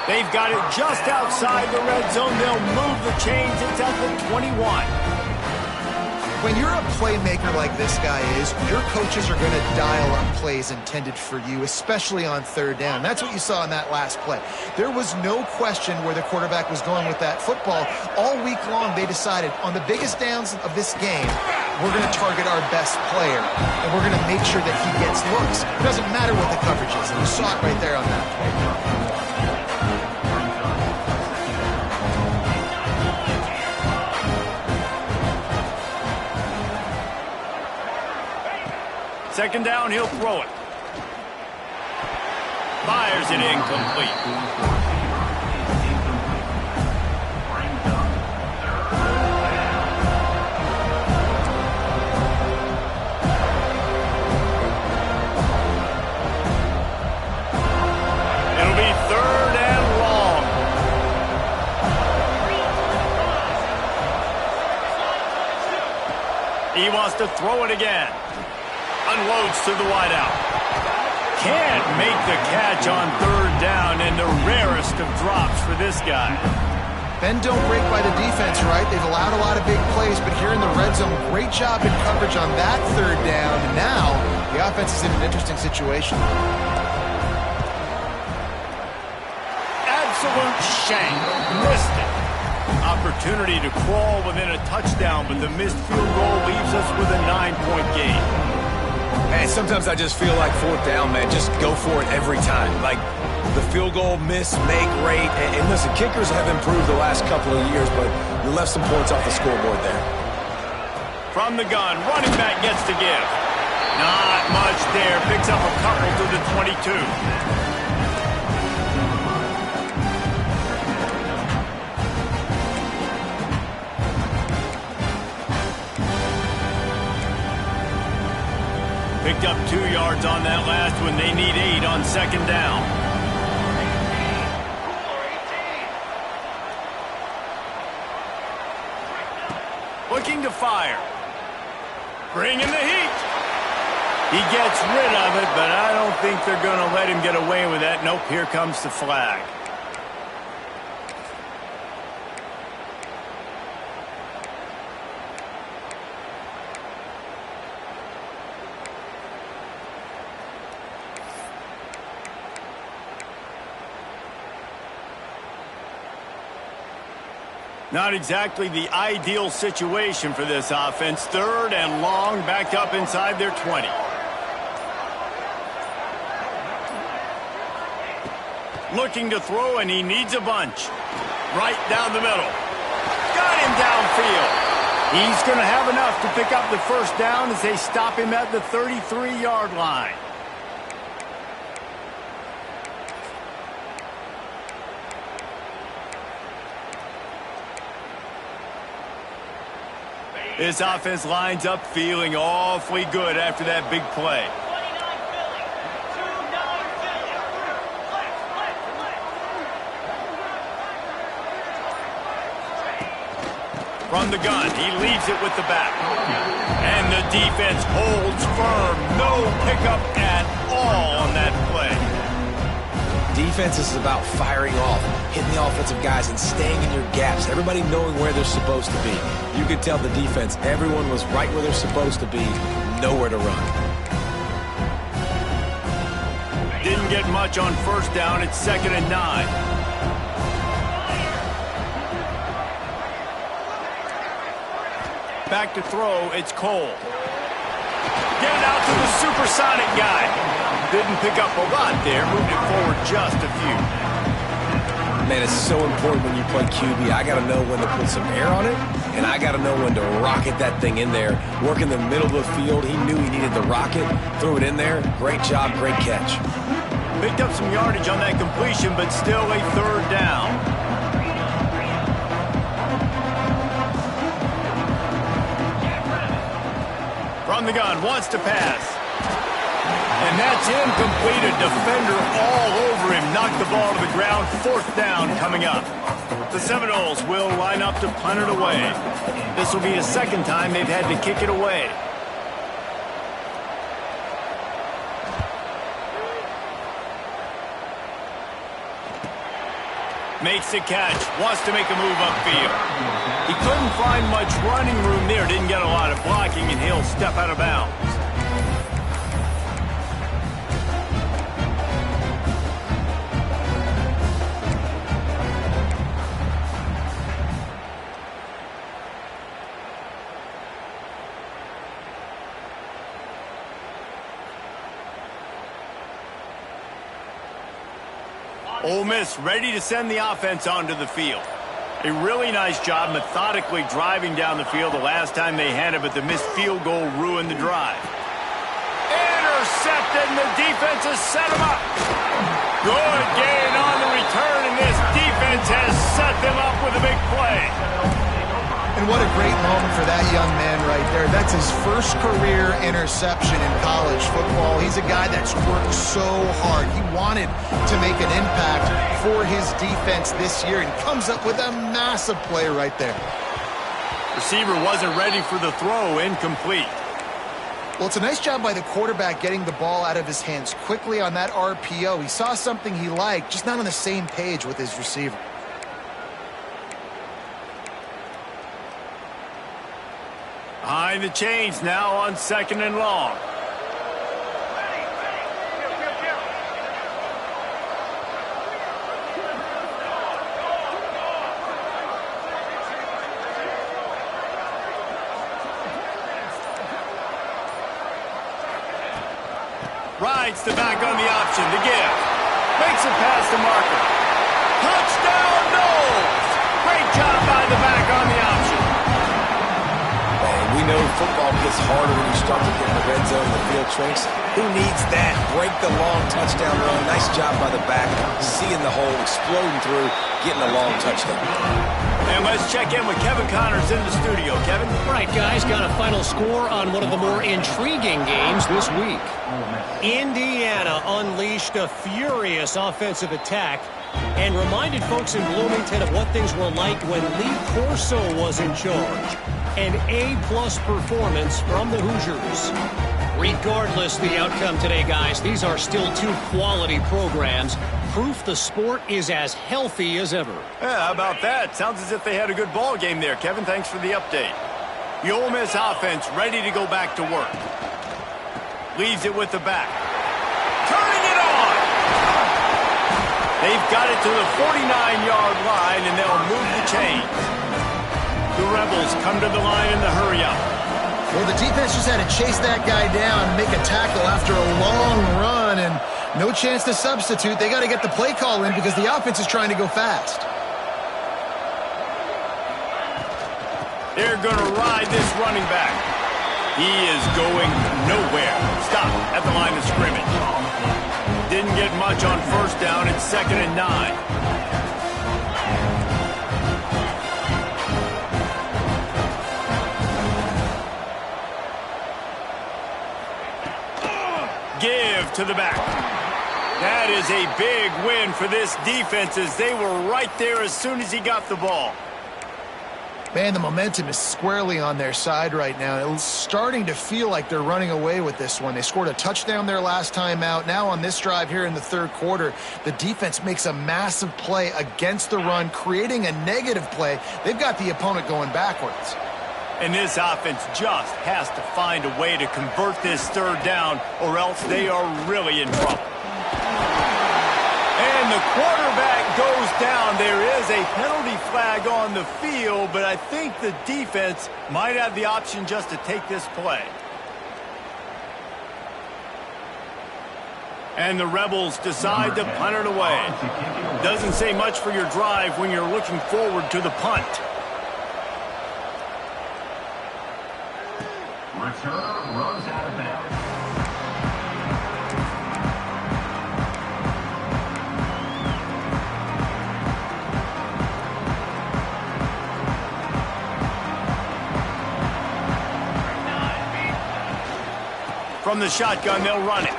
They've got it just outside the red zone. They'll move the chains. It's at the 21. When you're a playmaker like this guy is, your coaches are going to dial up plays intended for you, especially on 3rd down. That's what you saw in that last play. There was no question where the quarterback was going with that football. All week long, they decided on the biggest downs of this game, we're going to target our best player, and we're going to make sure that he gets looks. It doesn't matter what the coverage is, and you saw it right there on that play. 2nd down, he'll throw it. Fires it incomplete. It'll be 3rd and long. He wants to throw it again. Unloads to the wideout. Can't make the catch on 3rd down, and the rarest of drops for this guy. Bend don't break by the defense, right? They've allowed a lot of big plays, but here in the red zone, great job in coverage on that 3rd down. And now the offense is in an interesting situation. Absolute shank. Missed it. Opportunity to crawl within a touchdown, but the missed field goal leaves us with a 9-point game. Man, sometimes I just feel like 4th down, man, just go for it every time. Like the field goal miss, make rate. And listen, kickers have improved the last couple of years, but you left some points off the scoreboard there. From the gun, running back gets to give. Not much there. Picks up a couple to the 22. Picked up 2 yards on that last one. They need 8 on 2nd down. Looking to fire. Bringing the heat. He gets rid of it, but I don't think they're going to let him get away with that. Nope, here comes the flag. Not exactly the ideal situation for this offense. 3rd and long, backed up inside their 20. Looking to throw, and he needs a bunch. Right down the middle. Got him downfield. He's going to have enough to pick up the first down as they stop him at the 33-yard line. This offense lines up feeling awfully good after that big play. From the gun, he leaves it with the back. And the defense holds firm. No pickup at all on that play. Defense is about firing off, hitting the offensive guys and staying in your gaps. Everybody knowing where they're supposed to be. You could tell the defense, everyone was right where they're supposed to be, nowhere to run. Didn't get much on first down. It's 2nd and 9. Back to throw, it's Cole. Get it out to the supersonic guy. Didn't pick up a lot there, moved it forward just a few. Man, it's so important when you play QB. I got to know when to put some air on it, and I got to know when to rocket that thing in there. Work in the middle of the field. He knew he needed the rocket. Threw it in there. Great job, great catch. Picked up some yardage on that completion, but still a 3rd down. From the gun, wants to pass. And that's incomplete. A defender all over him. Knocked the ball to the ground. 4th down coming up. The Seminoles will line up to punt it away. This will be the 2nd time they've had to kick it away. Makes the catch. Wants to make a move upfield. He couldn't find much running room there. Didn't get a lot of blocking, and he'll step out of bounds. Ole Miss ready to send the offense onto the field. A really nice job methodically driving down the field the last time they had it, but the missed field goal ruined the drive. Intercepted, and the defense has set him up. Good gain on the return, and this defense has set them up with a big play. And what a great moment for that young man right there. That's his first career interception in college football. He's a guy that's worked so hard. He wanted to make an impact for his defense this year and comes up with a massive play right there. Receiver wasn't ready for the throw, incomplete. Well, it's a nice job by the quarterback getting the ball out of his hands quickly on that RPO. He saw something he liked, just not on the same page with his receiver. Behind the chains now on 2nd and long. Rides the back on the option to give. Makes it past the marker. Touchdown, Knowles! Great job by the back on the option. We know football gets harder when you start to get in the red zone and the field shrinks. Who needs that? Break the long touchdown run. Nice job by the back. Seeing the hole, exploding through, getting a long touchdown. And let's check in with Kevin Connors in the studio. Kevin? All right, guys, got a final score on one of the more intriguing games this week. Indiana unleashed a furious offensive attack and reminded folks in Bloomington of what things were like when Lee Corso was in charge. An A-plus performance from the Hoosiers. Regardless the outcome today, guys, these are still 2 quality programs. Proof the sport is as healthy as ever. Yeah, how about that? Sounds as if they had a good ball game there, Kevin. Thanks for the update. The Ole Miss offense ready to go back to work. Leaves it with the back. Turning it on! They've got it to the 49-yard line, and they'll move the chains. The Rebels come to the line in the hurry-up. Well, the defense just had to chase that guy down, make a tackle after a long run, and No chance to substitute. They got to get the play call in because the offense is trying to go fast. They're going to ride this running back. He is going nowhere. Stop at the line of scrimmage. Didn't get much on first down. It's 2nd and 9. Give to the back. That is a big win for this defense as they were right there as soon as he got the ball. Man, the momentum is squarely on their side right now. It's starting to feel like they're running away with this one. They scored a touchdown their last time out. Now on this drive here in the third quarter, the defense makes a massive play against the run, creating a negative play. They've got the opponent going backwards. And this offense just has to find a way to convert this third down or else they are really in trouble. And the quarterback goes down. There is a penalty flag on the field, but I think the defense might have the option just to take this play. And the Rebels decide to punt it away. Doesn't say much for your drive when you're looking forward to the punt. Return runs out of bounds. From the shotgun, they'll run it.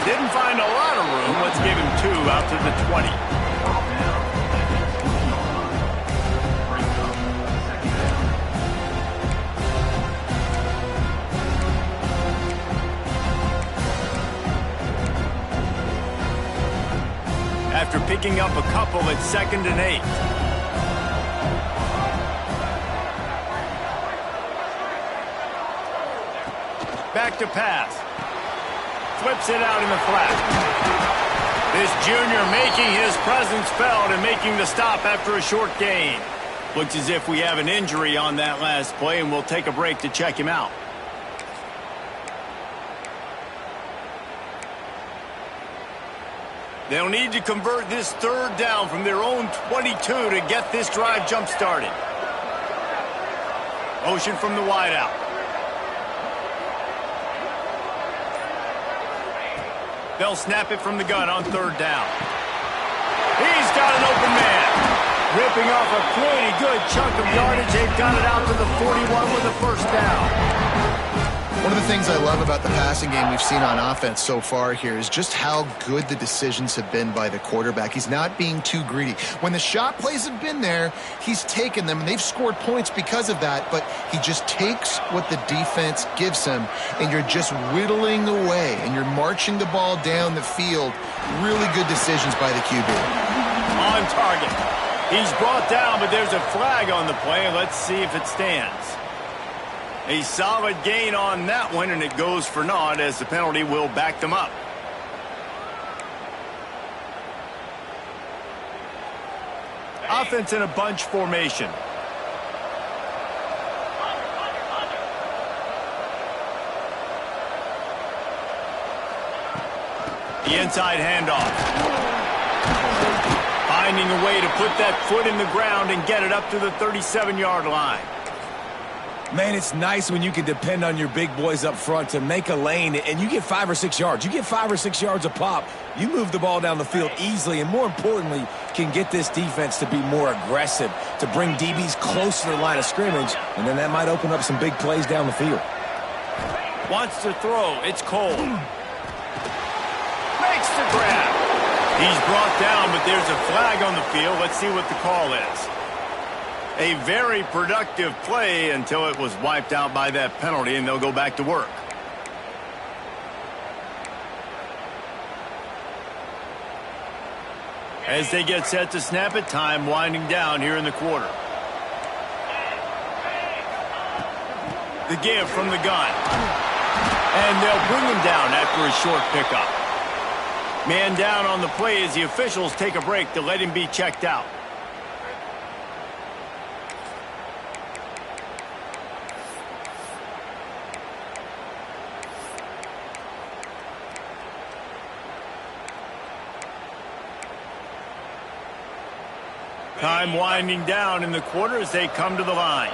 Didn't find a lot of room. Let's give him 2 out to the 20. After picking up a couple, it's 2nd and 8. Back to pass. Flips it out in the flat. This junior making his presence felt and making the stop after a short gain. Looks as if we have an injury on that last play, and we'll take a break to check him out. They'll need to convert this third down from their own 22 to get this drive jump-started. Motion from the wideout. They'll snap it from the gun on third down. He's got an open man. Ripping off a pretty good chunk of yardage. They've got it out to the 41 with a first down. One of the things I love about the passing game we've seen on offense so far here is just how good the decisions have been by the quarterback. He's not being too greedy. When the shot plays have been there, he's taken them. They've scored points because of that, but he just takes what the defense gives him, and you're just whittling away, and you're marching the ball down the field. Really good decisions by the QB. On target. He's brought down, but there's a flag on the play. Let's see if it stands. A solid gain on that one, and it goes for naught as the penalty will back them up. Offense in a bunch formation. The inside handoff. Finding a way to put that foot in the ground and get it up to the 37-yard line. Man, it's nice when you can depend on your big boys up front to make a lane, and you get 5 or 6 yards. You get 5 or 6 yards a pop. You move the ball down the field easily, and more importantly, can get this defense to be more aggressive, to bring DBs close to the line of scrimmage, and then that might open up some big plays down the field. Wants to throw. It's Cole. Makes the grab. He's brought down, but there's a flag on the field. Let's see what the call is. A very productive play until it was wiped out by that penalty, and they'll go back to work. As they get set to snap it, time winding down here in the quarter. The give from the gun. And they'll bring him down after a short pickup. Man down on the play as the officials take a break to let him be checked out. Time winding down in the quarter as they come to the line.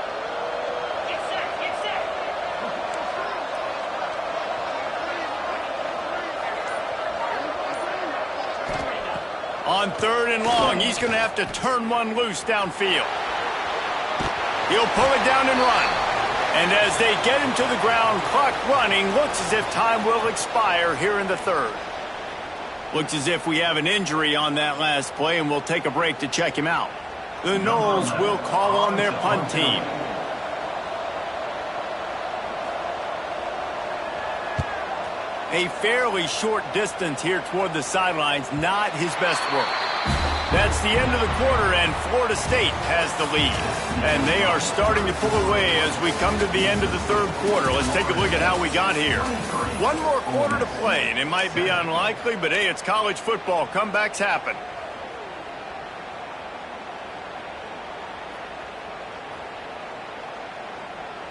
On 3rd and long, he's going to have to turn one loose downfield. He'll pull it down and run. And as they get him to the ground, clock running, looks as if time will expire here in the 3rd. Looks as if we have an injury on that last play, and we'll take a break to check him out. The Noles will call on their punt team. A fairly short distance here toward the sidelines, not his best work. That's the end of the quarter, and Florida State has the lead. And they are starting to pull away as we come to the end of the 3rd quarter. Let's take a look at how we got here. One more quarter to play, and it might be unlikely, but hey, it's college football. Comebacks happen.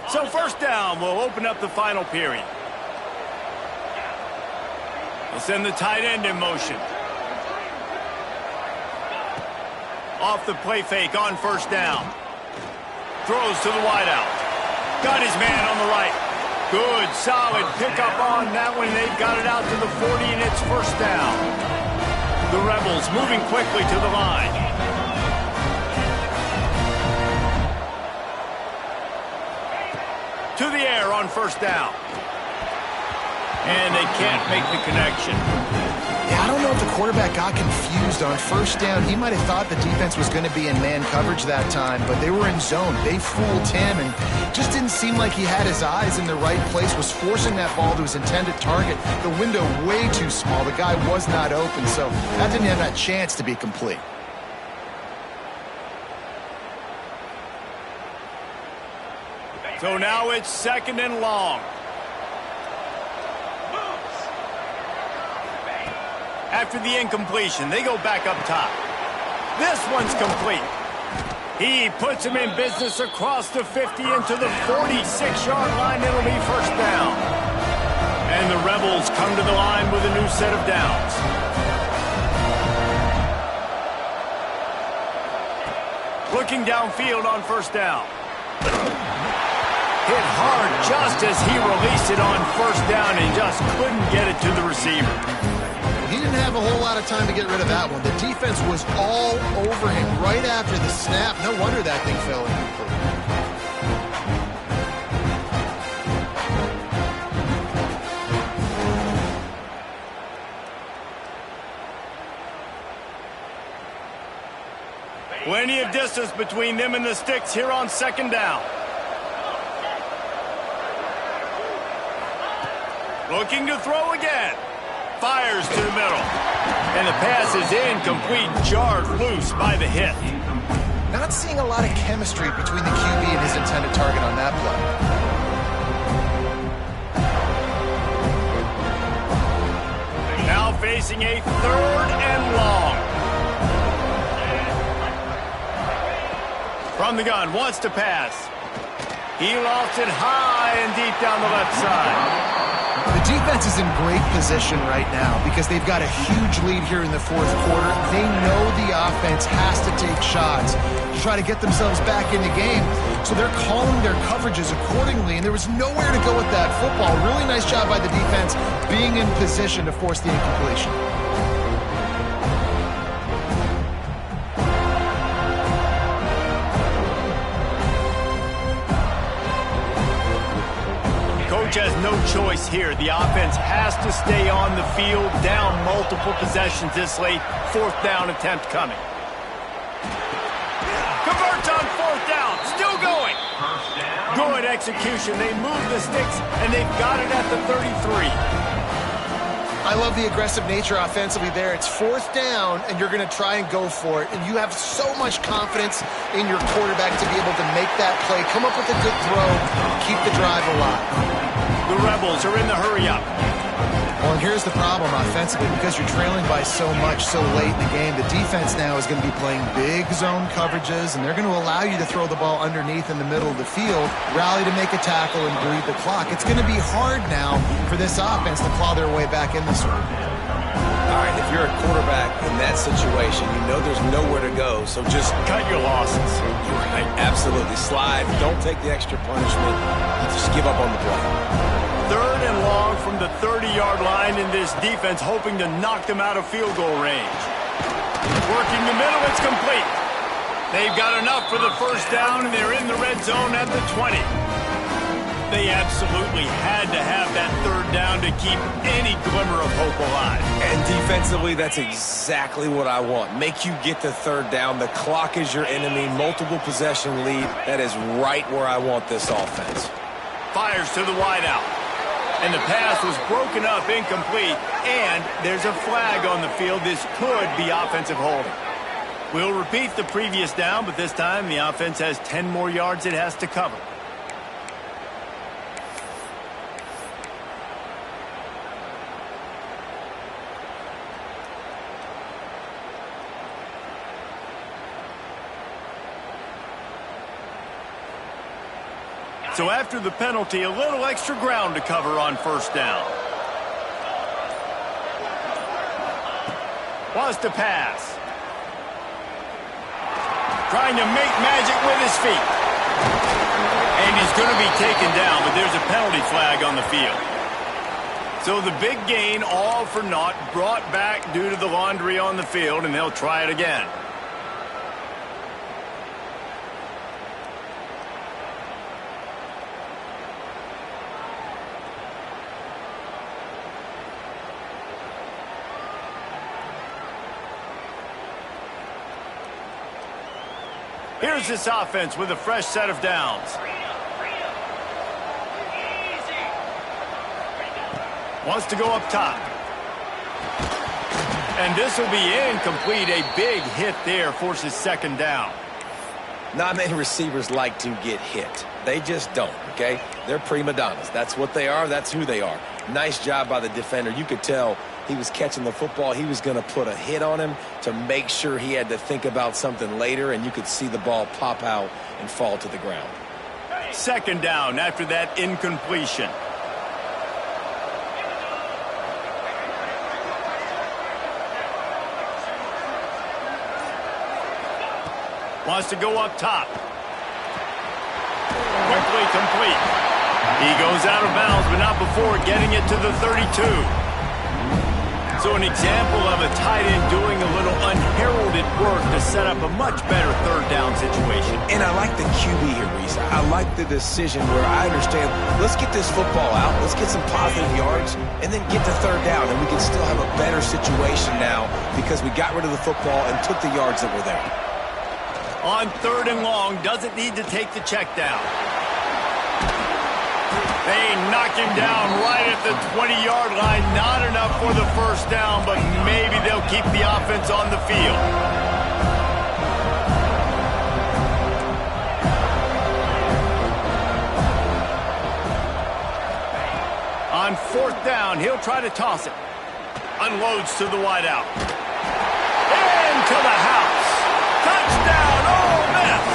So 1st down, we'll open up the final period. We'll send the tight end in motion. Off the play fake on 1st down. Throws to the wideout. Got his man on the right. Good, solid pickup on that one. They've got it out to the 40, and it's 1st down. The Rebels moving quickly to the line. To the air on 1st down. And they can't make the connection. Yeah, I don't know if the quarterback got confused on 1st down. He might have thought the defense was going to be in man coverage that time, but they were in zone. They fooled him, and just didn't seem like he had his eyes in the right place, was forcing that ball to his intended target. The window way too small. The guy was not open, so that didn't have that chance to be complete. So now it's 2nd and long. After the incompletion, they go back up top. This one's complete. He puts him in business across the 50 into the 46-yard line. It'll be 1st down. And the Rebels come to the line with a new set of downs. Looking downfield on 1st down. Hit hard just as he released it on 1st down and just couldn't get it to the receiver. He didn't have a whole lot of time to get rid of that one. The defense was all over him right after the snap. No wonder that thing fell incomplete. Plenty of distance between them and the sticks here on 2nd down. Looking to throw again. Fires to the middle. And the pass is incomplete, jarred loose by the hit. Not seeing a lot of chemistry between the QB and his intended target on that play. Now facing a 3rd and long. From the gun, wants to pass. He lost it high and deep down the left side. The defense is in great position right now because they've got a huge lead here in the 4th quarter. They know the offense has to take shots to try to get themselves back in the game. So they're calling their coverages accordingly, and there was nowhere to go with that football. Really nice job by the defense being in position to force the incompletion. Has no choice here. The offense has to stay on the field, down multiple possessions this late. 4th down attempt coming. Converts on 4th down. Still going. Good execution. They move the sticks, and they've got it at the 33. I love the aggressive nature offensively there. It's 4th down, and you're going to try and go for it. And you have so much confidence in your quarterback to be able to make that play, come up with a good throw, keep the drive alive. The Rebels are in the hurry-up. Well, and here's the problem offensively, because you're trailing by so much so late in the game. The defense now is going to be playing big zone coverages, and they're going to allow you to throw the ball underneath in the middle of the field, rally to make a tackle, and bleed the clock. It's going to be hard now for this offense to claw their way back in this one. All right, if you're a quarterback in that situation, you know there's nowhere to go, so just Cut your losses. You're right. Absolutely. Slide. Don't take the extra punishment. Just give up on the play. 3rd and long from the 30-yard line, in this defense hoping to knock them out of field goal range. Working the middle, it's complete. They've got enough for the first down, and they're in the red zone at the 20. They absolutely had to have that 3rd down to keep any glimmer of hope alive. And defensively, that's exactly what I want. Make you get the 3rd down. The clock is your enemy. Multiple possession lead. That is right where I want this offense. Fires to the wideout. And the pass was broken up, incomplete. And there's a flag on the field. This could be offensive holding. We'll repeat the previous down, but this time the offense has 10 more yards it has to cover. So after the penalty, a little extra ground to cover on first down. Wants to pass. Trying to make magic with his feet. And he's going to be taken down, but there's a penalty flag on the field. So the big gain, all for naught, brought back due to the laundry on the field, and they'll try it again. Here's this offense with a fresh set of downs. Wants to go up top. And this will be incomplete. A big hit there forces 2nd down. Not many receivers like to get hit. They just don't, okay? They're prima donnas. That's what they are. That's who they are. Nice job by the defender. You could tell he was catching the football. He was going to put a hit on him to make sure he had to think about something later, and you could see the ball pop out and fall to the ground. 2nd down after that incompletion. Wants to go up top. Quickly complete. He goes out of bounds, but not before getting it to the 32. So an example of a tight end doing a little unheralded work to set up a much better 3rd down situation. And I like the QB here, Reese. I like the decision where I understand, let's get this football out, let's get some positive yards, and then get to 3rd down, and we can still have a better situation now because we got rid of the football and took the yards that were there. On 3rd and long, doesn't need to take the check down. They knock him down right at the 20-yard line. Not enough for the first down, but maybe they'll keep the offense on the field. On 4th down, he'll try to toss it. Unloads to the wideout. Into the house. Touchdown, Ole Miss!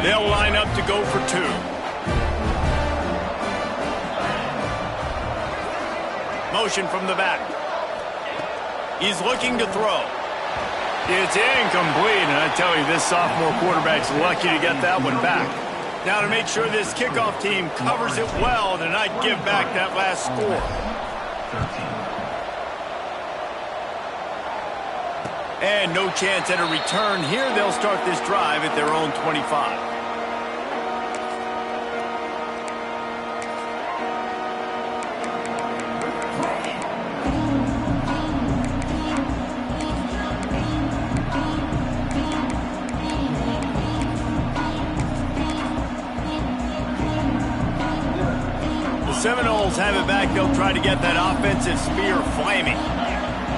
They'll line up to go for 2. Motion from the back. He's looking to throw. It's incomplete, and I tell you, this sophomore quarterback's lucky to get that one back. Now to make sure this kickoff team covers it well to not give back that last score. 13. And no chance at a return here. They'll start this drive at their own 25. Seminoles have it back. They'll try to get that offensive spear flaming.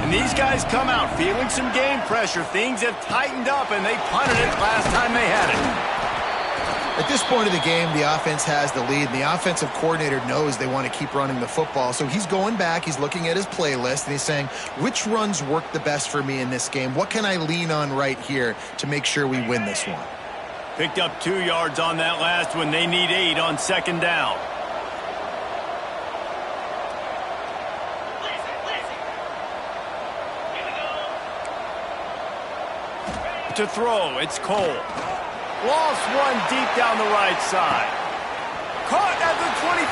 And these guys come out feeling some game pressure. Things have tightened up, and they punted it last time they had it. At this point of the game, the offense has the lead, and the offensive coordinator knows they want to keep running the football. So he's going back, he's looking at his playlist, and he's saying, which runs work the best for me in this game? What can I lean on right here to make sure we win this one? Picked up 2 yards on that last one. They need 8 on second down. To throw, it's Cole. Lost one deep down the right side. Caught at the 25.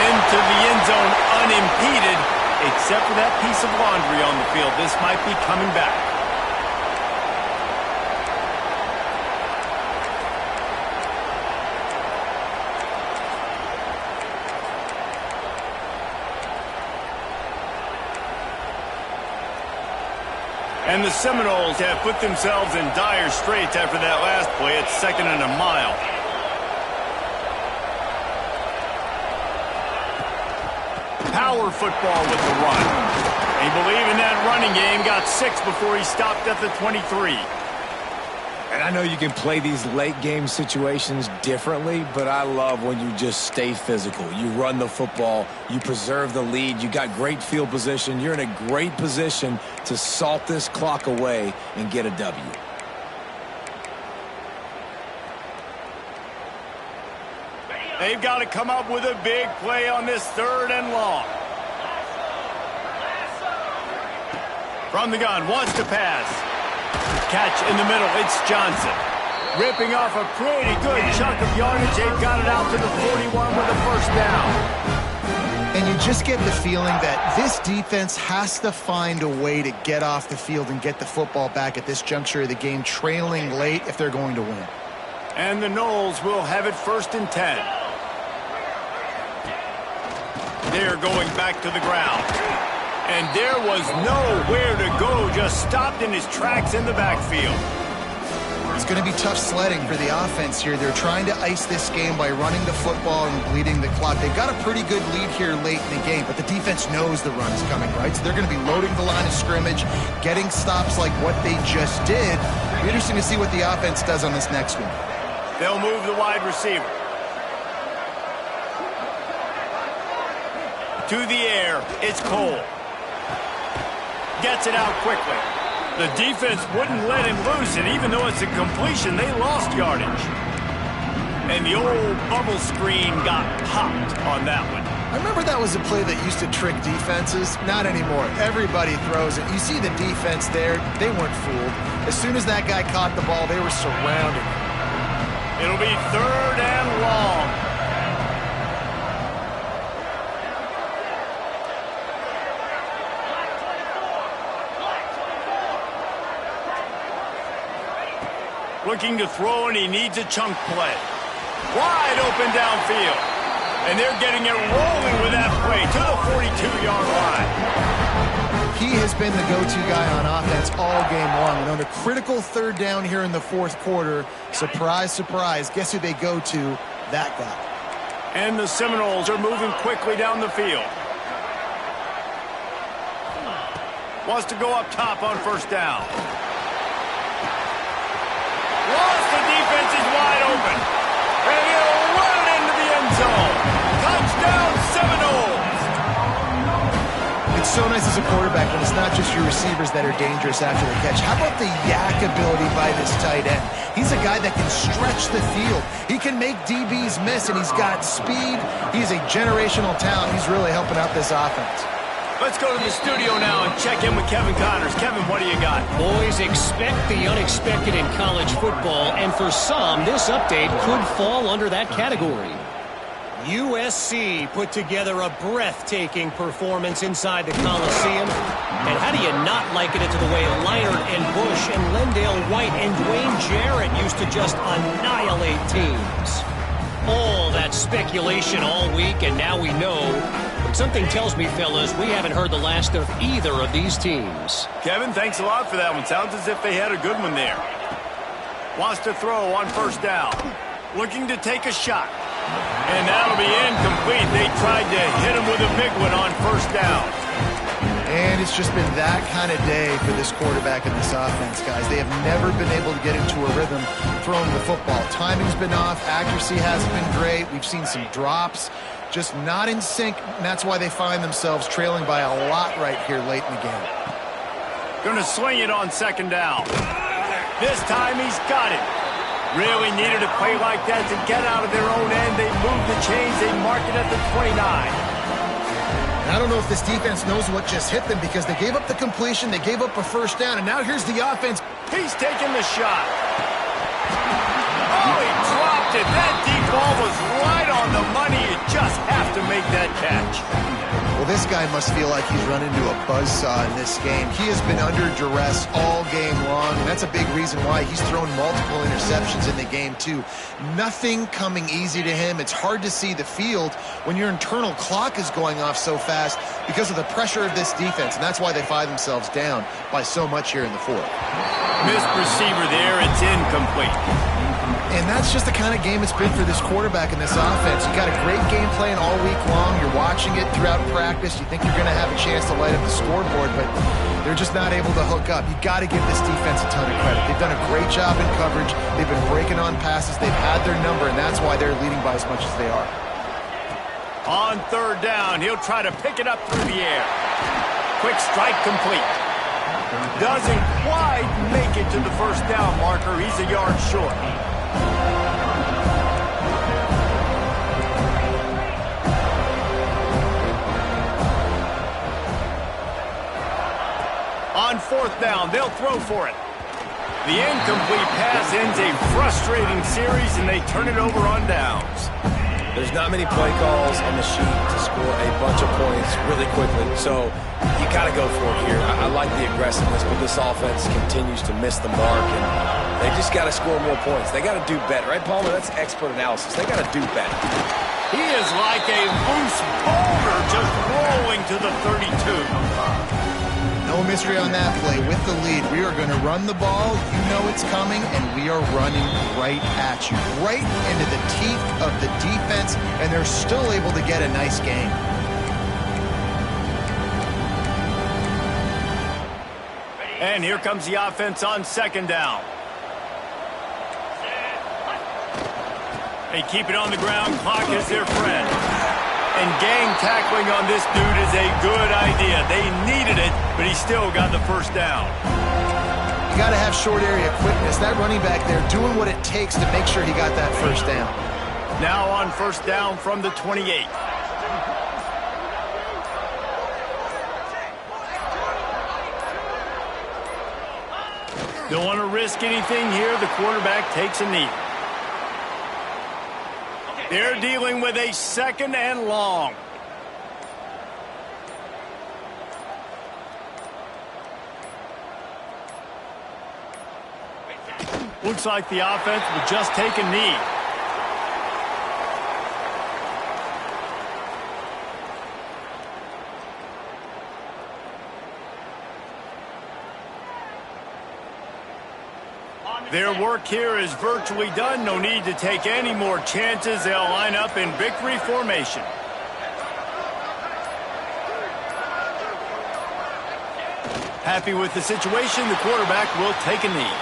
Into the end zone unimpeded, except for that piece of laundry on the field. This might be coming back. And the Seminoles have put themselves in dire straits after that last play. It's 2nd and a mile. Power football with the run. He believed in that running game, got 6 before he stopped at the 23. And I know you can play these late game situations differently, but I love when you just stay physical. You run the football, you preserve the lead, you got great field position, you're in a great position to salt this clock away and get a W. They've got to come up with a big play on this 3rd and long. From the gun, wants to pass. Catch in the middle, it's Johnson. Ripping off a pretty good chunk of yardage. They've got it out to the 41 with a 1st down. And you just get the feeling that this defense has to find a way to get off the field and get the football back at this juncture of the game, trailing late if they're going to win. And the Noles will have it 1st and 10. They're going back to the ground. And there was nowhere to go, just stopped in his tracks in the backfield. It's going to be tough sledding for the offense here. They're trying to ice this game by running the football and bleeding the clock. They've got a pretty good lead here late in the game, but the defense knows the run is coming, right? So they're going to be loading the line of scrimmage, getting stops like what they just did. It'll be interesting to see what the offense does on this next one. They'll move the wide receiver. To the air, it's Cole. Gets it out quickly. The defense wouldn't let him loose, and even though it's a completion, they lost yardage. And the old bubble screen got popped on that one. I remember that was a play that used to trick defenses. Not anymore. Everybody throws it. You see the defense there. They weren't fooled. As soon as that guy caught the ball, they were surrounding him. It'll be 3rd and long. Looking to throw, and he needs a chunk play. Wide open downfield. And they're getting it rolling with that play to the 42-yard line. He has been the go-to guy on offense all game long. And on a critical 3rd down here in the 4th quarter, surprise, surprise, guess who they go to? That guy. And the Seminoles are moving quickly down the field. Wants to go up top on 1st down. Lost, the defense is wide open. And he'll run it into the end zone. Touchdown, Seminoles. It's so nice as a quarterback when it's not just your receivers that are dangerous after the catch. How about the yak ability by this tight end? He's a guy that can stretch the field. He can make DBs miss, and he's got speed. He's a generational talent. He's really helping out this offense. Let's go to the studio now and check in with Kevin Connors. Kevin, what do you got? Boys, expect the unexpected in college football, and for some, this update could fall under that category. USC put together a breathtaking performance inside the Coliseum. And how do you not liken it to the way Leinart and Bush and Lendale White and Dwayne Jarrett used to just annihilate teams? All that speculation all week, and now we know. But something tells me, fellas, we haven't heard the last of either of these teams. Kevin, thanks a lot for that one. Sounds as if they had a good one there. Wants to throw on 1st down. Looking to take a shot. And that'll be incomplete. They tried to hit him with a big one on 1st down. And it's just been that kind of day for this quarterback and this offense, guys. They have never been able to get into a rhythm throwing the football. Timing's been off. Accuracy hasn't been great. We've seen some drops. Just not in sync, and that's why they find themselves trailing by a lot right here late in the game. Going to swing it on second down. This time he's got it. Really needed a play like that to get out of their own end. They move the chains. They mark it at the 29. I don't know if this defense knows what just hit them because they gave up the completion, they gave up a first down, and now here's the offense. He's taking the shot. Oh, he dropped it. That deep ball was right on the money. You just have to make that catch. Well, this guy must feel like he's run into a buzzsaw in this game. He has been under duress all game long, and that's a big reason why he's thrown multiple interceptions in the game, too. Nothing coming easy to him. It's hard to see the field when your internal clock is going off so fast because of the pressure of this defense, and that's why they find themselves down by so much here in the fourth. Missed receiver there. It's incomplete. And that's just the kind of game it's been for this quarterback and this offense. You got a great game plan all week long. You're watching it throughout practice. You think you're going to have a chance to light up the scoreboard, but they're just not able to hook up. You got to give this defense a ton of credit. They've done a great job in coverage. They've been breaking on passes. They've had their number, and that's why they're leading by as much as they are. On third down, he'll try to pick it up through the air. Quick strike complete. Doesn't quite make it to the first down marker. He's a yard short. On fourth down, they'll throw for it. The incomplete pass ends a frustrating series, and they turn it over on downs. There's not many play calls on the sheet to score a bunch of points really quickly, so you got to go for it here. I like the aggressiveness, but this offense continues to miss the mark, and they just got to score more points. They got to do better, right, Palmer? That's expert analysis. They got to do better. He is like a loose boulder just rolling to the 32. No mystery on that play. With the lead, we are going to run the ball. You know it's coming, and we are running right at you, right into the teeth of the defense, and they're still able to get a nice game. And here comes the offense on second down. They keep it on the ground. Clock is their friend. And gang tackling on this dude is a good idea. They needed it, but he still got the first down. You got to have short area quickness. That running back there doing what it takes to make sure he got that first down. Now on first down from the 28. Don't want to risk anything here. The quarterback takes a knee. They're dealing with a second and long. Looks like the offense will just take a knee. Their work here is virtually done. No need to take any more chances. They'll line up in victory formation. Happy with the situation, the quarterback will take a knee.